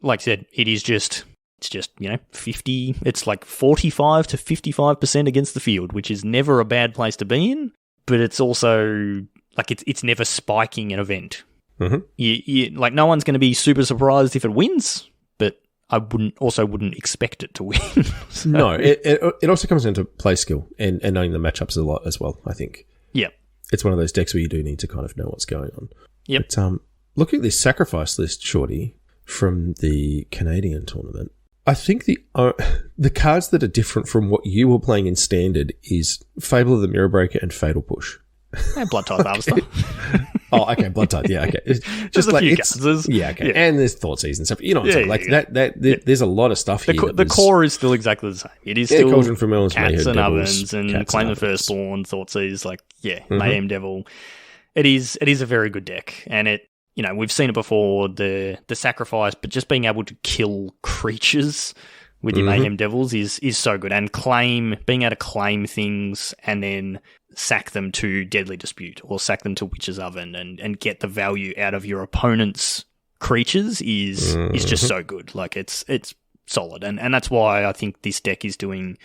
like I said, it's just, 50, it's like 45 to 55% against the field, which is never a bad place to be in, but it's also, like, it's never spiking an event. Like, no one's going to be super surprised if it wins, but I wouldn't expect it to win. So. No, it also comes into play skill and knowing the matchups a lot as well, I think. Yeah. It's one of those decks where you do need to kind of know what's going on. Yep. But looking at this sacrifice list, Shorty, from the Canadian tournament, I think the cards that are different from what you were playing in Standard is Fable of the Mirror Breaker and Fatal Push. And Blood Tithe Harvester. Oh, okay, Blood Tithe, yeah, okay. It's just there's like a few cards. Yeah, okay. Yeah. And there's Thoughtseize and stuff. You know what I'm saying? There's a lot of stuff here. The core is still exactly the same. It is still Cauldron for Melons, Cats and Devils, Ovens and Claim the Firstborn, Thoughtseize, Mayhem Devil. It is a very good deck, and it, we've seen it before, the sacrifice, but just being able to kill creatures with your Mayhem Devils is so good. And being able to claim things and then sack them to Deadly Dispute or sack them to Witch's Oven and get the value out of your opponent's creatures is just so good. Like, it's solid. And that's why I think this deck is doing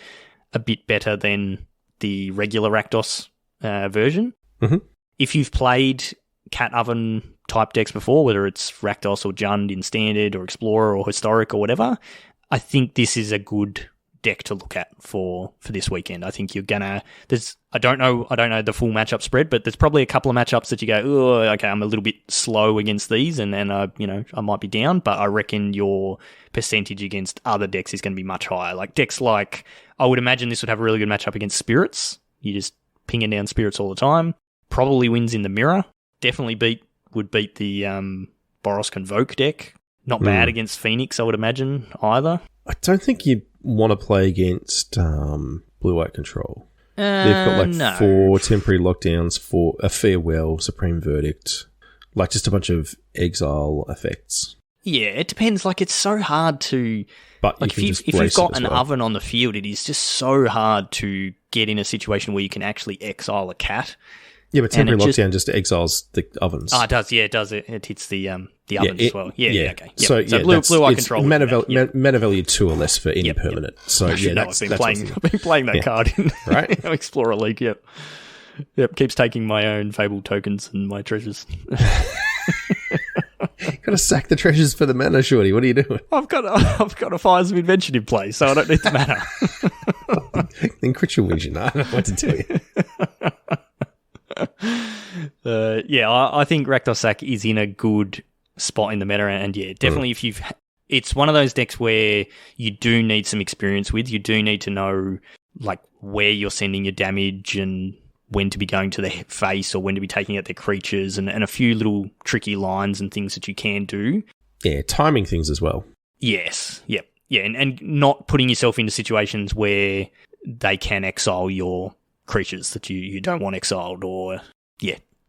a bit better than the regular Rakdos version. If you've played Cat Oven type decks before, whether it's Rakdos or Jund in Standard or Explorer or Historic or whatever, I think this is a good deck to look at for this weekend. I think you're gonna. I don't know the full matchup spread, but there's probably a couple of matchups that you go, oh, okay, I'm a little bit slow against these, and then I might be down. But I reckon your percentage against other decks is going to be much higher. Like decks like, I would imagine this would have a really good matchup against Spirits. You just pinging down Spirits all the time. Probably wins in the mirror. Definitely would beat the Boros Convoke deck. Not bad against Phoenix, I would imagine, either. I don't think you want to play against Blue-White Control. They've got 4 temporary lockdowns, for a Farewell, Supreme Verdict, just a bunch of exile effects. Yeah, it depends. It's so hard to... But if you've got an oven on the field, it is just so hard to get in a situation where you can actually exile a cat. Yeah, but temporary lockdown just exiles the ovens. Oh, it does. Yeah, it does. It hits the ovens as well. Yeah, okay. Yep. So Blue-White Control. Mana value 2 or less for any permanent. So I've been playing that card in right? Explorer League. Yep. Keeps taking my own Fable tokens and my treasures. Got to sack the treasures for the mana, Shorty. What are you doing? I've got a Fires of Invention in place, so I don't need the mana. Then crit your vision. I don't know what to tell you. I think Rakdos Sack is in a good spot in the meta, and definitely it's one of those decks where you do need some experience with. You do need to know where you're sending your damage and when to be going to the face or when to be taking out their creatures and a few little tricky lines and things that you can do. Yeah, timing things as well. Yes, yep. Yeah, and not putting yourself into situations where they can exile your creatures that you don't want exiled, or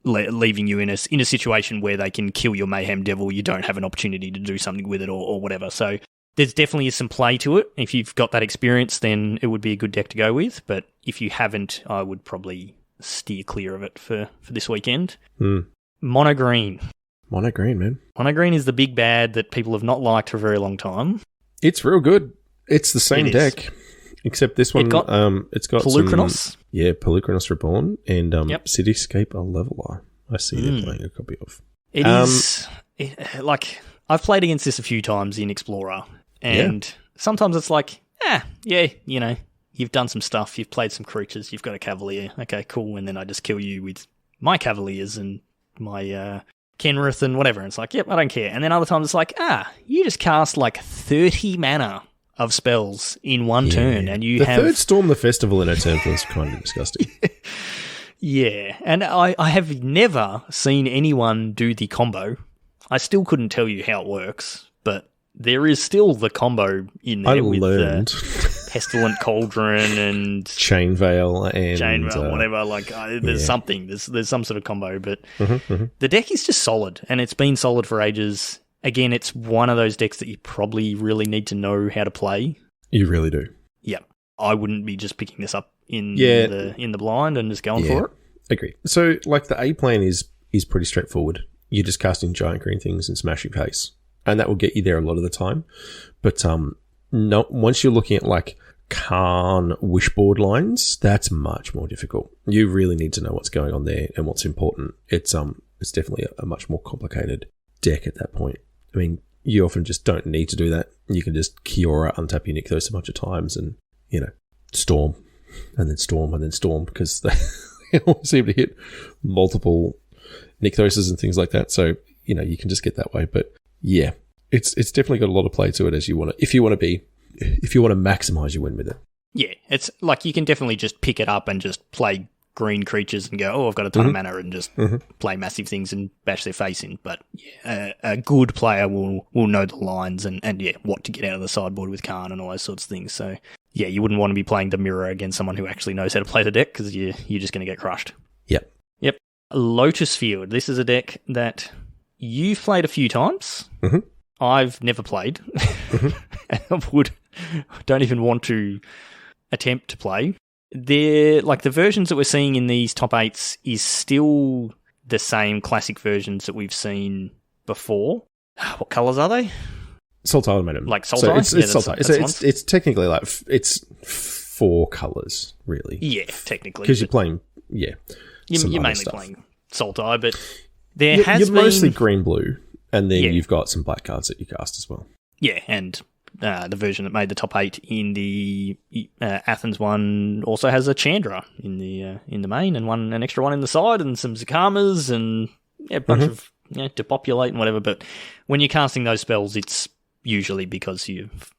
leaving you in a situation where they can kill your Mayhem Devil. You don't have an opportunity to do something with it or whatever. So there's definitely some play to it. If you've got that experience, then it would be a good deck to go with. But if you haven't, I would probably steer clear of it for this weekend. Mono green, man. Mono green is the big bad that people have not liked for a very long time. It's real good. It's the same deck. Except this one, it's got Pelucranos. Pelucranos Reborn and Cityscape Leveler. I see they're playing a copy of. It is I've played against this a few times in Explorer, and sometimes it's you've done some stuff, you've played some creatures, you've got a Cavalier, okay, cool, and then I just kill you with my Cavaliers and my Kenrith and whatever, and it's I don't care. And then other times it's you just cast 30 mana of spells in one turn, and you have... The third Storm the Festival in a turn feels kind of disgusting. Yeah, and I have never seen anyone do the combo. I still couldn't tell you how it works, but there is still the combo in there. I learned Pestilent Cauldron and Chain Veil and whatever. Like there's something. There's some sort of combo, but the deck is just solid, and it's been solid for ages. Again, it's one of those decks that you probably really need to know how to play. You really do. Yeah, I wouldn't be just picking this up in the blind and just going for it. Agree. So, like, the A plan is pretty straightforward. You're just casting giant green things and smashing face, and that will get you there a lot of the time. But once you're looking at like Karn wishboard lines, that's much more difficult. You really need to know what's going on there and what's important. It's definitely a much more complicated deck at that point. I mean, you often just don't need to do that. You can just Kiora, untap your Nykthos a bunch of times and, storm, and then storm, and then storm, because they always seem to hit multiple Nykthoses and things like that. So, you can just get that way. But yeah, it's definitely got a lot of play to it if you want to maximize your win with it. Yeah, it's like you can definitely just pick it up and just play green creatures and go, I've got a ton of mana, and just play massive things and bash their face in. But a good player will know the lines and what to get out of the sideboard with Karn and all those sorts of things. So yeah, you wouldn't want to be playing the mirror against someone who actually knows how to play the deck, because you're just going to get crushed. Yep. Lotus Field. This is a deck that you've played a few times. I've never played. And don't even want to attempt to play. They're like the versions that we're seeing in these top 8s is still the same classic versions that we've seen before. What colours are they? Sultai Elementum. Like Sultai? So it's Sultai. It's technically like it's 4 colours, really. Yeah, technically. Because you're playing, you're mainly playing Sultai, but you're mostly green-blue, and then you've got some black cards that you cast as well. Yeah, and the version that made the top 8 in the Athens one also has a Chandra in the main, and an extra one in the side, and some Zakamas, and a bunch of depopulate and whatever. But when you're casting those spells, it's usually because you've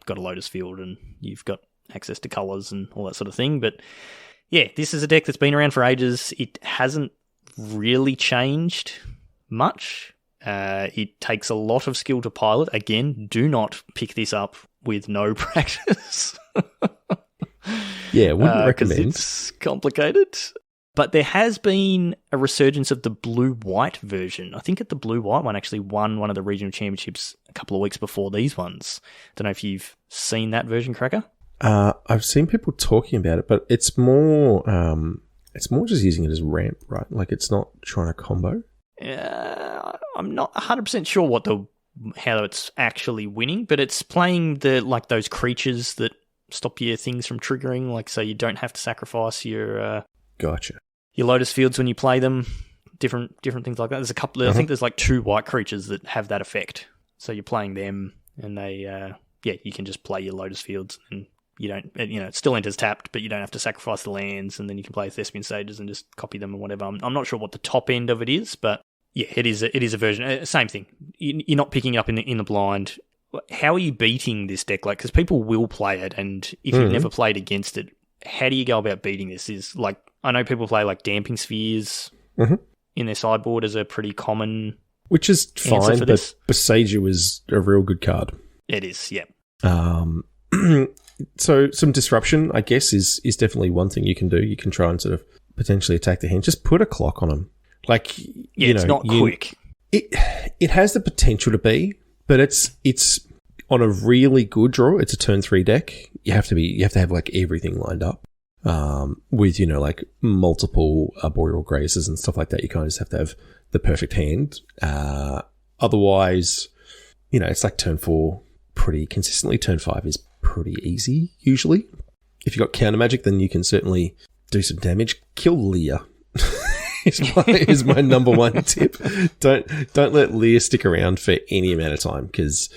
got a Lotus Field and you've got access to colours and all that sort of thing. But yeah, this is a deck that's been around for ages. It hasn't really changed much. It takes a lot of skill to pilot. Again, do not pick this up with no practice. Yeah, wouldn't recommend. Because it's complicated. But there has been a resurgence of the blue-white version. I think the blue-white one actually won one of the regional championships a couple of weeks before these ones. Don't know if you've seen that version, Cracker. I've seen people talking about it, but it's more just using it as ramp, right? Like, it's not trying to combo. I'm not 100% sure how it's actually winning, but it's playing those creatures that stop your things from triggering, like, so you don't have to sacrifice your gotcha. Your Lotus Fields when you play them. Different things like that. There's a couple. I think there's like 2 white creatures that have that effect. So you're playing them, and they you can just play your Lotus Fields, and you don't it still enters tapped, but you don't have to sacrifice the lands, and then you can play Thespian Sages and just copy them or whatever. I'm not sure what the top end of it is, but yeah, it is a version. Same thing. You're not picking it up in the blind. How are you beating this deck? Like, because people will play it, and if you've never played against it, how do you go about beating this? Is like, I know people play like Damping Spheres in their sideboard as a pretty common, which is fine. But Besieger was a real good card. It is, yeah. So some disruption, I guess, is definitely one thing you can do. You can try and sort of potentially attack the hand. Just put a clock on them. Like, it's not quick. It has the potential to be, but it's on a really good draw. It's a turn 3 deck. You have to have like everything lined up. With like multiple arboreal grazes and stuff like that. You kind of just have to have the perfect hand. Otherwise, it's like turn 4 pretty consistently. Turn 5 is pretty easy usually. If you've got counter magic, then you can certainly do some damage. Kill Leah. is my number 1 tip. Don't let Leah stick around for any amount of time, because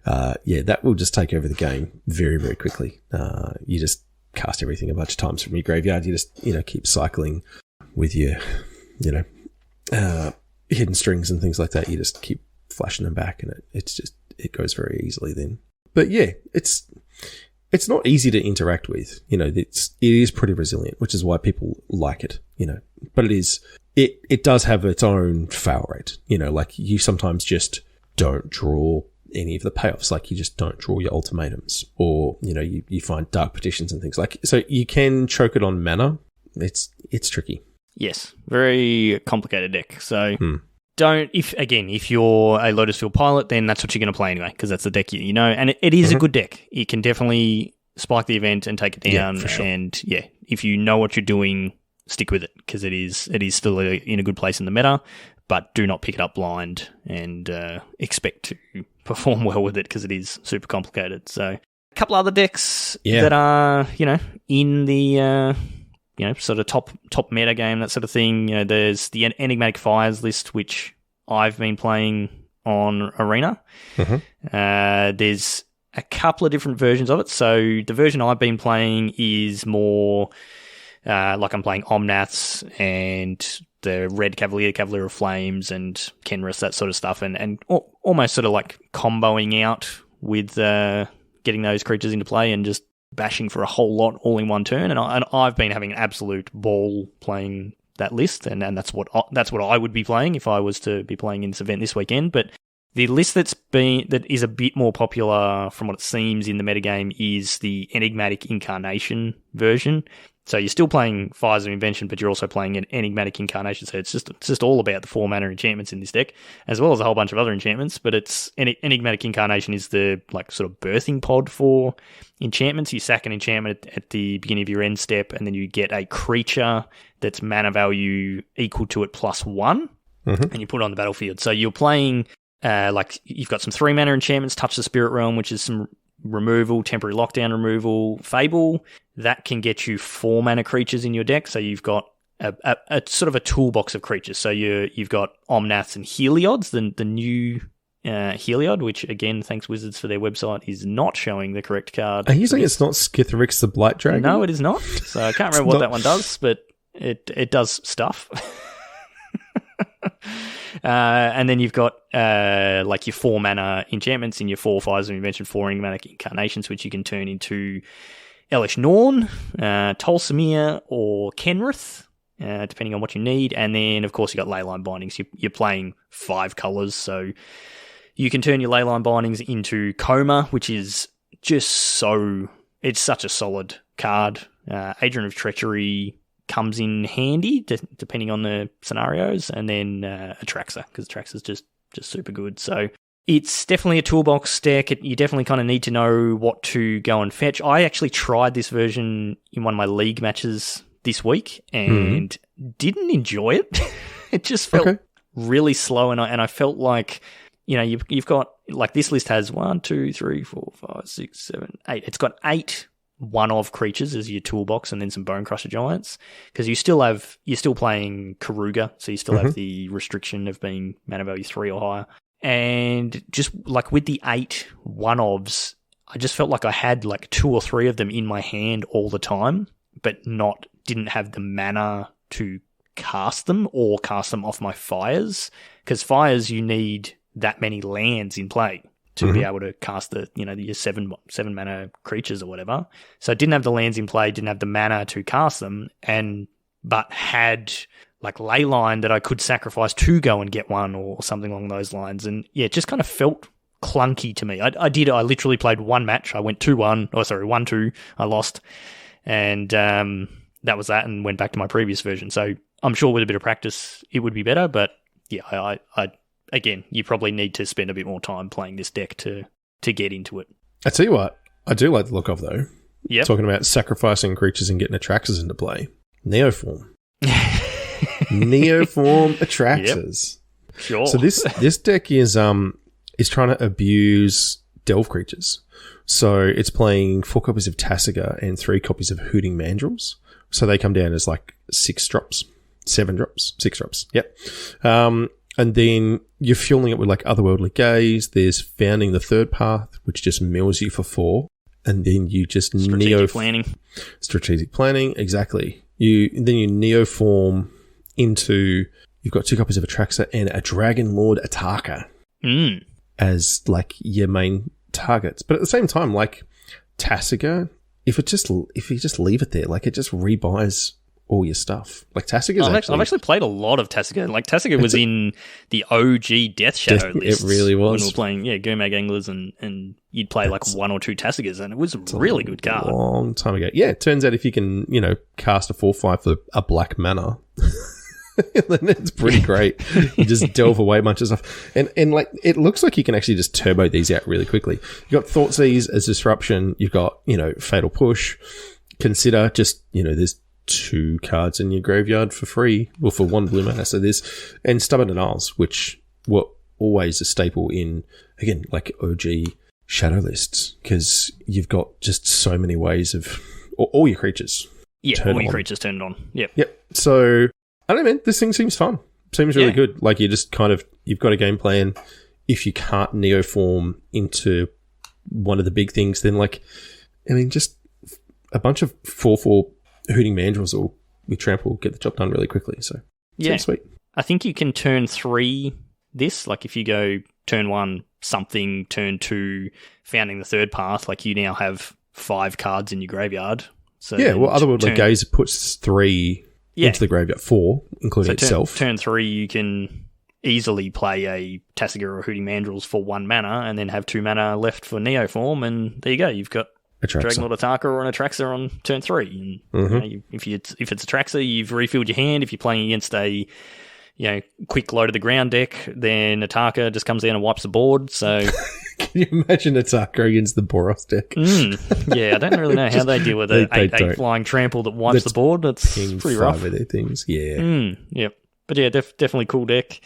that will just take over the game very, very quickly. You just cast everything a bunch of times from your graveyard. You just keep cycling with your hidden strings and things like that. You just keep flashing them back, and it goes very easily then. But yeah, it's not easy to interact with. It is pretty resilient, which is why people like it. But it does have its own fail rate. Like, you sometimes just don't draw any of the payoffs. Like, you just don't draw your ultimatums, or, you know, you find dark petitions and things. Like, so you can choke it on mana. It's tricky. Yes, very complicated deck. So if you're a Lotus Field pilot, then that's what you're going to play anyway, because that's the deck you know. And it is a good deck. It can definitely spike the event and take it down. Yeah, for sure. And yeah, if you know what you're doing, stick with it, because it is still in a good place in the meta. But do not pick it up blind and expect to perform well with it, because it is super complicated. So a couple other decks that are, you know, in the sort of top meta game, that sort of thing. You know, there's the Enigmatic Fires list, which I've been playing on Arena. There's a couple of different versions of it. So the version I've been playing is more like I'm playing Omnaths and the Red Cavalier of Flames, and Kenris, that sort of stuff, and almost sort of like comboing out with getting those creatures into play and just bashing for a whole lot all in one turn. And I've been having an absolute ball playing that list, and that's what I would be playing if I was to be playing in this event this weekend. But the list that is a bit more popular from what it seems in the metagame is the Enigmatic Incarnation version. So you're still playing Fires of Invention, but you're also playing an Enigmatic Incarnation. So it's just all about the 4 mana enchantments in this deck, as well as a whole bunch of other enchantments. But it's Enigmatic Incarnation is the like sort of birthing pod for enchantments. You sack an enchantment at the beginning of your end step, and then you get a creature that's mana value equal to it +1, and you put it on the battlefield. So you're playing like you've got some 3 mana enchantments, Touch the Spirit Realm, which is some removal, temporary lockdown removal, Fable. That can get you 4 mana creatures in your deck. So you've got a sort of a toolbox of creatures. So you've got Omnaths and Heliods, the new Heliod, which again, thanks Wizards for their website, is not showing the correct card. Are you saying it's not Skithrix the Blight Dragon? No, it is not. So I can't remember what that one does, but it does stuff. And then you've got like your 4 mana enchantments and your 4 Fires of Invention, 4 Enigmatic Incarnations, which you can turn into Elish Norn, Tolsimir, or Kenrith, depending on what you need. And then, of course, you've got Leyline Bindings. You're playing 5 colours, so you can turn your Leyline Bindings into Coma, which is just it's such a solid card. Adrian of Treachery comes in handy, depending on the scenarios, and then Atraxa, because Atraxa's just super good. So it's definitely a toolbox deck. You definitely kind of need to know what to go and fetch. I actually tried this version in one of my league matches this week and didn't enjoy it. It just felt really slow, and I felt like, you know, you've got, like, this list has 1, 2, 3, 4, 5, 6, 7, 8. It's got 8 one-of creatures as your toolbox, and then some Bone Crusher Giants, because you're still playing Karuga, so you still have the restriction of being mana value 3 or higher. And just like with the 8 one-ofs, I just felt like I had like 2 or 3 of them in my hand all the time, but didn't have the mana to cast them or cast them off my fires, because fires, you need that many lands in play to be able to cast your 7 mana creatures or whatever. So I didn't have the lands in play, didn't have the mana to cast them, but had like Leyline that I could sacrifice to go and get one or something along those lines. And yeah, it just kind of felt clunky to me. I literally played one match. I went 1-2. I lost. And that was that, and went back to my previous version. So I'm sure with a bit of practice it would be better, but yeah, again, you probably need to spend a bit more time playing this deck to get into it. I tell you what, I do like the look of, though. Yeah. Talking about sacrificing creatures and getting Atraxas into play. Neoform. Neoform Atraxas. Yep. Sure. So this deck is trying to abuse Delve creatures. So it's playing 4 copies of Tasiga and 3 copies of Hooting Mandrills. So they come down as like 6 drops. 6 drops. Yep. And then you're fueling it with like Otherworldly Gaze. There's Founding the Third Path, which just mills you for 4. And then you just Strategic planning, exactly. You neoform into, you've got 2 copies of Atraxa and a Dragon Lord Ataka as like your main targets. But at the same time, like Tasiga, if you just leave it there, like it just rebuys all your stuff. Like Tasiga's I've actually played a lot of Tasiga. Like Tasiga was in the OG Death Shadow list. It really was. When we were playing, Gurmag Anglers and you'd play like one or two Tasigas and it was a really good card. A long time ago. Yeah, it turns out if you can, cast a 4/5 for a black mana, then it's pretty great. You just delve away a bunch of stuff. And like, it looks like you can actually just turbo these out really quickly. You've got Thoughtseize as Disruption. You've got, Fatal Push. Consider just, there's 2 cards in your graveyard for free, or for 1 blue mana. So and Stubborn Denials, which were always a staple in, again, like OG Shadow lists, because you've got just so many ways of, all your creatures. Yeah, all your creatures turned on. Yep. So, I don't know, man, this thing seems fun. Seems really good. Like, you just you've got a game plan. If you can't Neoform into one of the big things, then just a bunch of 4/4 Hooting Mandrills or with Trample get the job done really quickly. So, seems sweet. I think you can turn 3 this. Like, if you go turn 1, something, turn 2, Founding the Third Path, like, you now have 5 cards in your graveyard. So otherwise, like, Gaze puts 3 into the graveyard, 4, including itself. Turn 3, you can easily play a Tasiga or Hooting Mandrills for 1 mana and then have 2 mana left for Neoform, and there you go. You've got Dragonlord Ataka or an Atraxa on turn 3. And, if it's Atraxa, you've refilled your hand. If you're playing against a quick low to the ground deck, then Ataka just comes down and wipes the board. So can you imagine Ataka against the Boros deck? I don't really know how they deal with an 8/8 flying trample that wipes the board. That's pretty rough. With their things, yep. But definitely cool deck.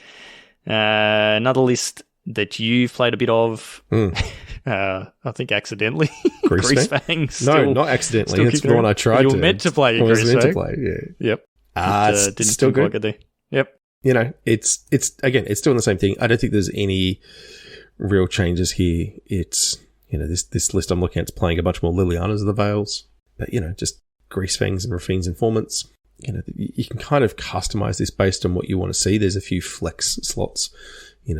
Another list that you've played a bit of, I think accidentally. Greasefang. No, not accidentally. It's the one I tried to. You were meant to play Greasefang. I was meant to play, Yep. It didn't still good. Like yep. It's again, it's doing the same thing. I don't think there's any real changes here. It's, this list I'm looking at is playing a bunch more Lilianas of the Veils, but, just Greasefangs and Rafine's Informants. You can kind of customize this based on what you want to see. There's a few flex slots.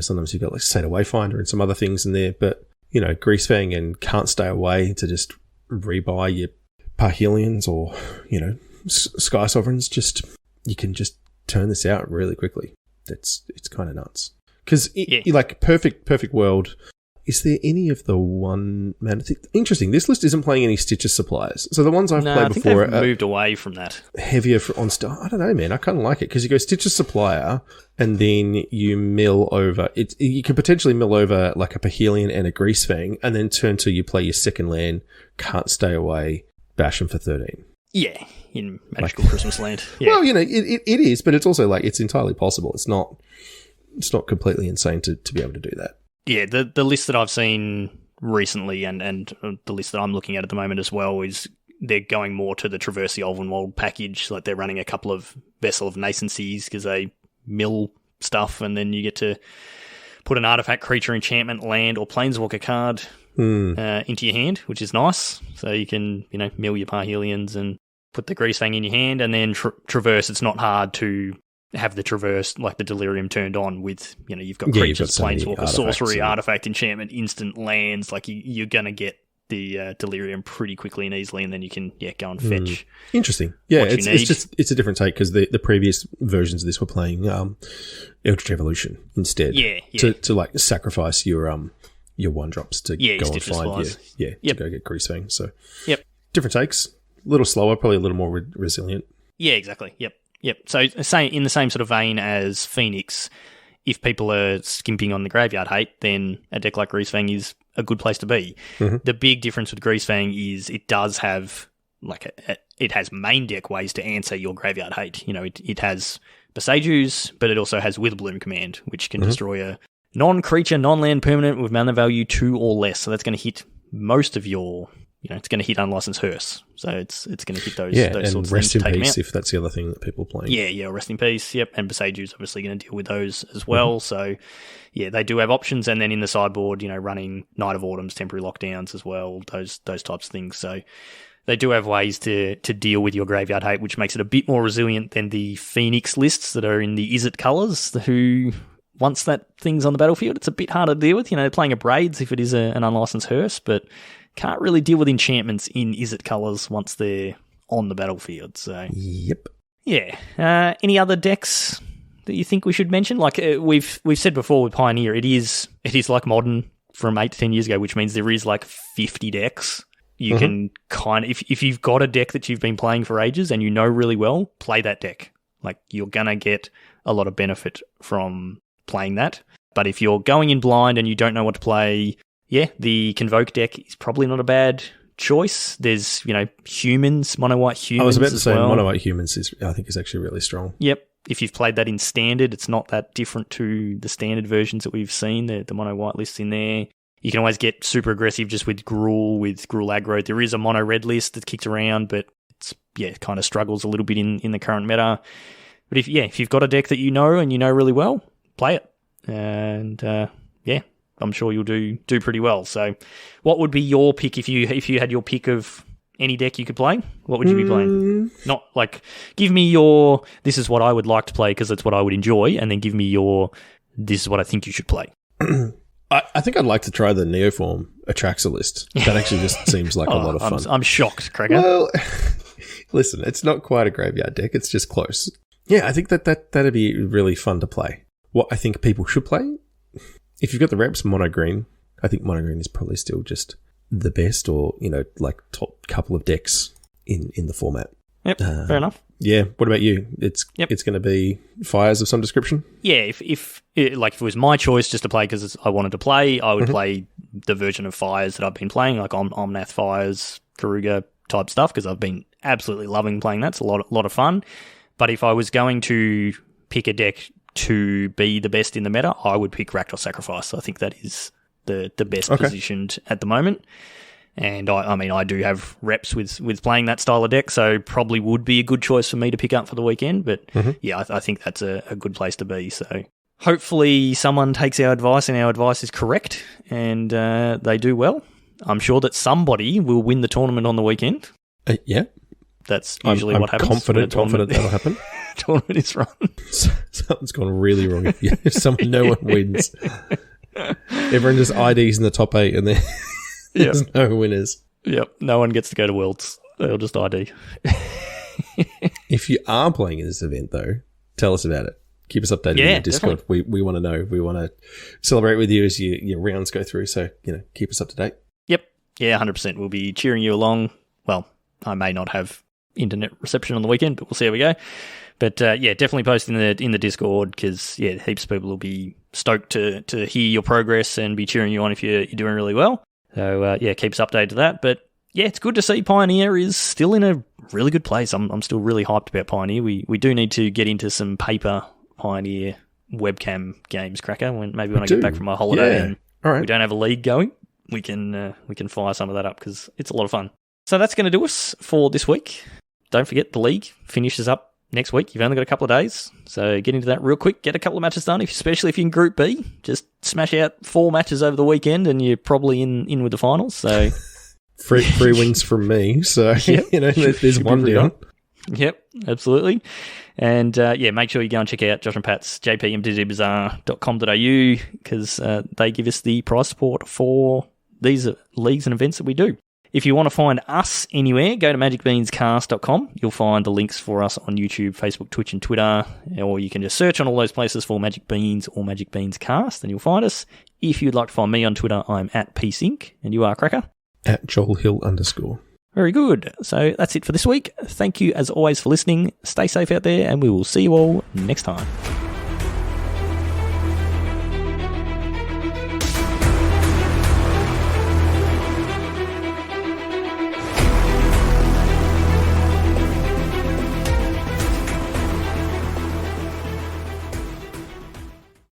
Sometimes you've got like Seder Wayfinder and some other things in there, but, Greasefang and Can't Stay Away to just rebuy your Parhelions or, Sky Sovereigns. You can just turn this out really quickly. It's kind of nuts. Because, like, perfect world, is there any of the 1 mana? Interesting, this list isn't playing any Stitches Suppliers. So the ones I've played before they've moved away from that. Heavier on Star. I don't know, man. I kind of like it because you go Stitches Supplier and then you mill over. You can potentially mill over like a Parhelion and a Greasefang, and then turn to you play your second land, Can't Stay Away, bash them for 13. Yeah, in Magical Christmas Land. Yeah. Well, it is, but it's also like it's entirely possible. It's not completely insane to be able to do that. Yeah, the list that I've seen recently and the list that I'm looking at the moment as well is they're going more to the Traverse the Ulvenwald package. Like, they're running a couple of Vessel of Nascencies because they mill stuff, and then you get to put an artifact, creature, enchantment, land, or planeswalker card into your hand, which is nice. So you can, mill your Parhelions and put the Greasefang in your hand, and then Traverse. It's not hard to have the Traverse, like the Delirium turned on with, you've got creatures, planeswalker, sorcery, artifact, enchantment, instant lands. Like, you're going to get the Delirium pretty quickly and easily, and then you can go and fetch. Interesting. Yeah, it's a different take because the previous versions of this were playing Eldritch Evolution instead. Yeah. To like sacrifice your 1-drops to go and find to go get Greasefang. So different takes. A little slower, probably a little more resilient. Yeah, exactly. Yep. So, in the same sort of vein as Phoenix, if people are skimping on the graveyard hate, then a deck like Greasefang is a good place to be. Mm-hmm. The big difference with Greasefang is it does have it has main deck ways to answer your graveyard hate. It has Besagers, but it also has Witherbloom Command, which can destroy a non-creature, non-land permanent with mana value 2 or less. So that's going to hit most of your. It's going to hit Unlicensed Hearse. So it's going to hit those sorts of things. Rest in Peace, if that's the other thing that people are playing. Yeah, Rest in Peace, yep. And Besager's obviously going to deal with those as well. So, they do have options. And then in the sideboard, running Night of Autumn's temporary lockdowns as well, those types of things. So they do have ways to deal with your graveyard hate, which makes it a bit more resilient than the Phoenix lists that are in the Izzet colours, who... Once that thing's on the battlefield, it's a bit harder to deal with. They're playing a Braids if it is an Unlicensed Hearse, but can't really deal with enchantments in Izzet colours once they're on the battlefield. So Yep. Yeah. Any other decks that you think we should mention? Like we've said before with Pioneer, it is like Modern from 8 to 10 years ago, which means there is like 50 decks. You can kind of, if you've got a deck that you've been playing for ages and you know really well, play that deck. Like you're going to get a lot of benefit from playing that. But if you're going in blind and you don't know what to play, yeah, the Convoke deck is probably not a bad choice. There's, humans, mono white humans. I was about to say mono white humans I think is actually really strong. Yep. If you've played that in standard, it's not that different to the standard versions that we've seen. The mono white list in there. You can always get super aggressive just with Gruul aggro. There is a mono red list that kicks around, but it kind of struggles a little bit in the current meta. But if you've got a deck that you know and you know really well, play it. And I'm sure you'll do pretty well. So what would be your pick if you had your pick of any deck you could play? What would you be playing? Not like, give me your, this is what I would like to play because it's what I would enjoy, and then give me your, this is what I think you should play. I think I'd like to try the Neoform Atraxa list. That actually just seems like a lot of fun. I'm shocked, Cracker. Well, listen, it's not quite a graveyard deck. It's just close. Yeah, I think that'd be really fun to play. What I think people should play, if you've got the reps, mono green. I think mono green is probably still just the best, or like top couple of decks in the format. Yep, fair enough. Yeah. What about you? It's going to be fires of some description. Yeah. If it was my choice just to play because I wanted to play, I would play the version of fires that I've been playing, like Omnath fires, Karuga type stuff, because I've been absolutely loving playing that. It's a lot of fun. But if I was going to pick a deck to be the best in the meta, I would pick Rakdos Sacrifice. I think that is the best positioned at the moment. And I do have reps with playing that style of deck, so probably would be a good choice for me to pick up for the weekend. But I think that's a good place to be. So hopefully someone takes our advice and our advice is correct and they do well. I'm sure that somebody will win the tournament on the weekend. Yeah. That's usually what happens. I'm confident that'll happen. Tournament is run. Something's gone really wrong if no one wins. Everyone just IDs in the top 8 and there's no winners. Yep, no one gets to go to Worlds. They'll just ID. If you are playing in this event, though, tell us about it. Keep us updated in the Discord. We want to know. We want to celebrate with you as your rounds go through. So, keep us up to date. Yep. Yeah, 100%. We'll be cheering you along. Well, I may not have internet reception on the weekend, but we'll see how we go. But definitely post in the Discord because heaps of people will be stoked to hear your progress and be cheering you on if you're doing really well. So keep us updated to that. But it's good to see Pioneer is still in a really good place. I'm still really hyped about Pioneer. We do need to get into some paper Pioneer webcam games, Cracker. Maybe when I get back from my holiday and we don't have a league going, we can fire some of that up because it's a lot of fun. So that's going to do us for this week. Don't forget the league finishes up next week. You've only got a couple of days, so get into that real quick. Get a couple of matches done, especially if you're in Group B. Just smash out 4 matches over the weekend, and you're probably in with the finals. So free wins from me. So there's one down. Yep, absolutely. And make sure you go and check out Josh and Pat's jpmdgbazaar.com.au because they give us the prize support for these leagues and events that we do. If you want to find us anywhere, go to magicbeanscast.com. You'll find the links for us on YouTube, Facebook, Twitch, and Twitter, or you can just search on all those places for Magic Beans or Magic Beans Cast, and you'll find us. If you'd like to find me on Twitter, I'm at PeaceInc, and you are, Cracker? At JoelHill_. Very good. So that's it for this week. Thank you, as always, for listening. Stay safe out there, and we will see you all next time.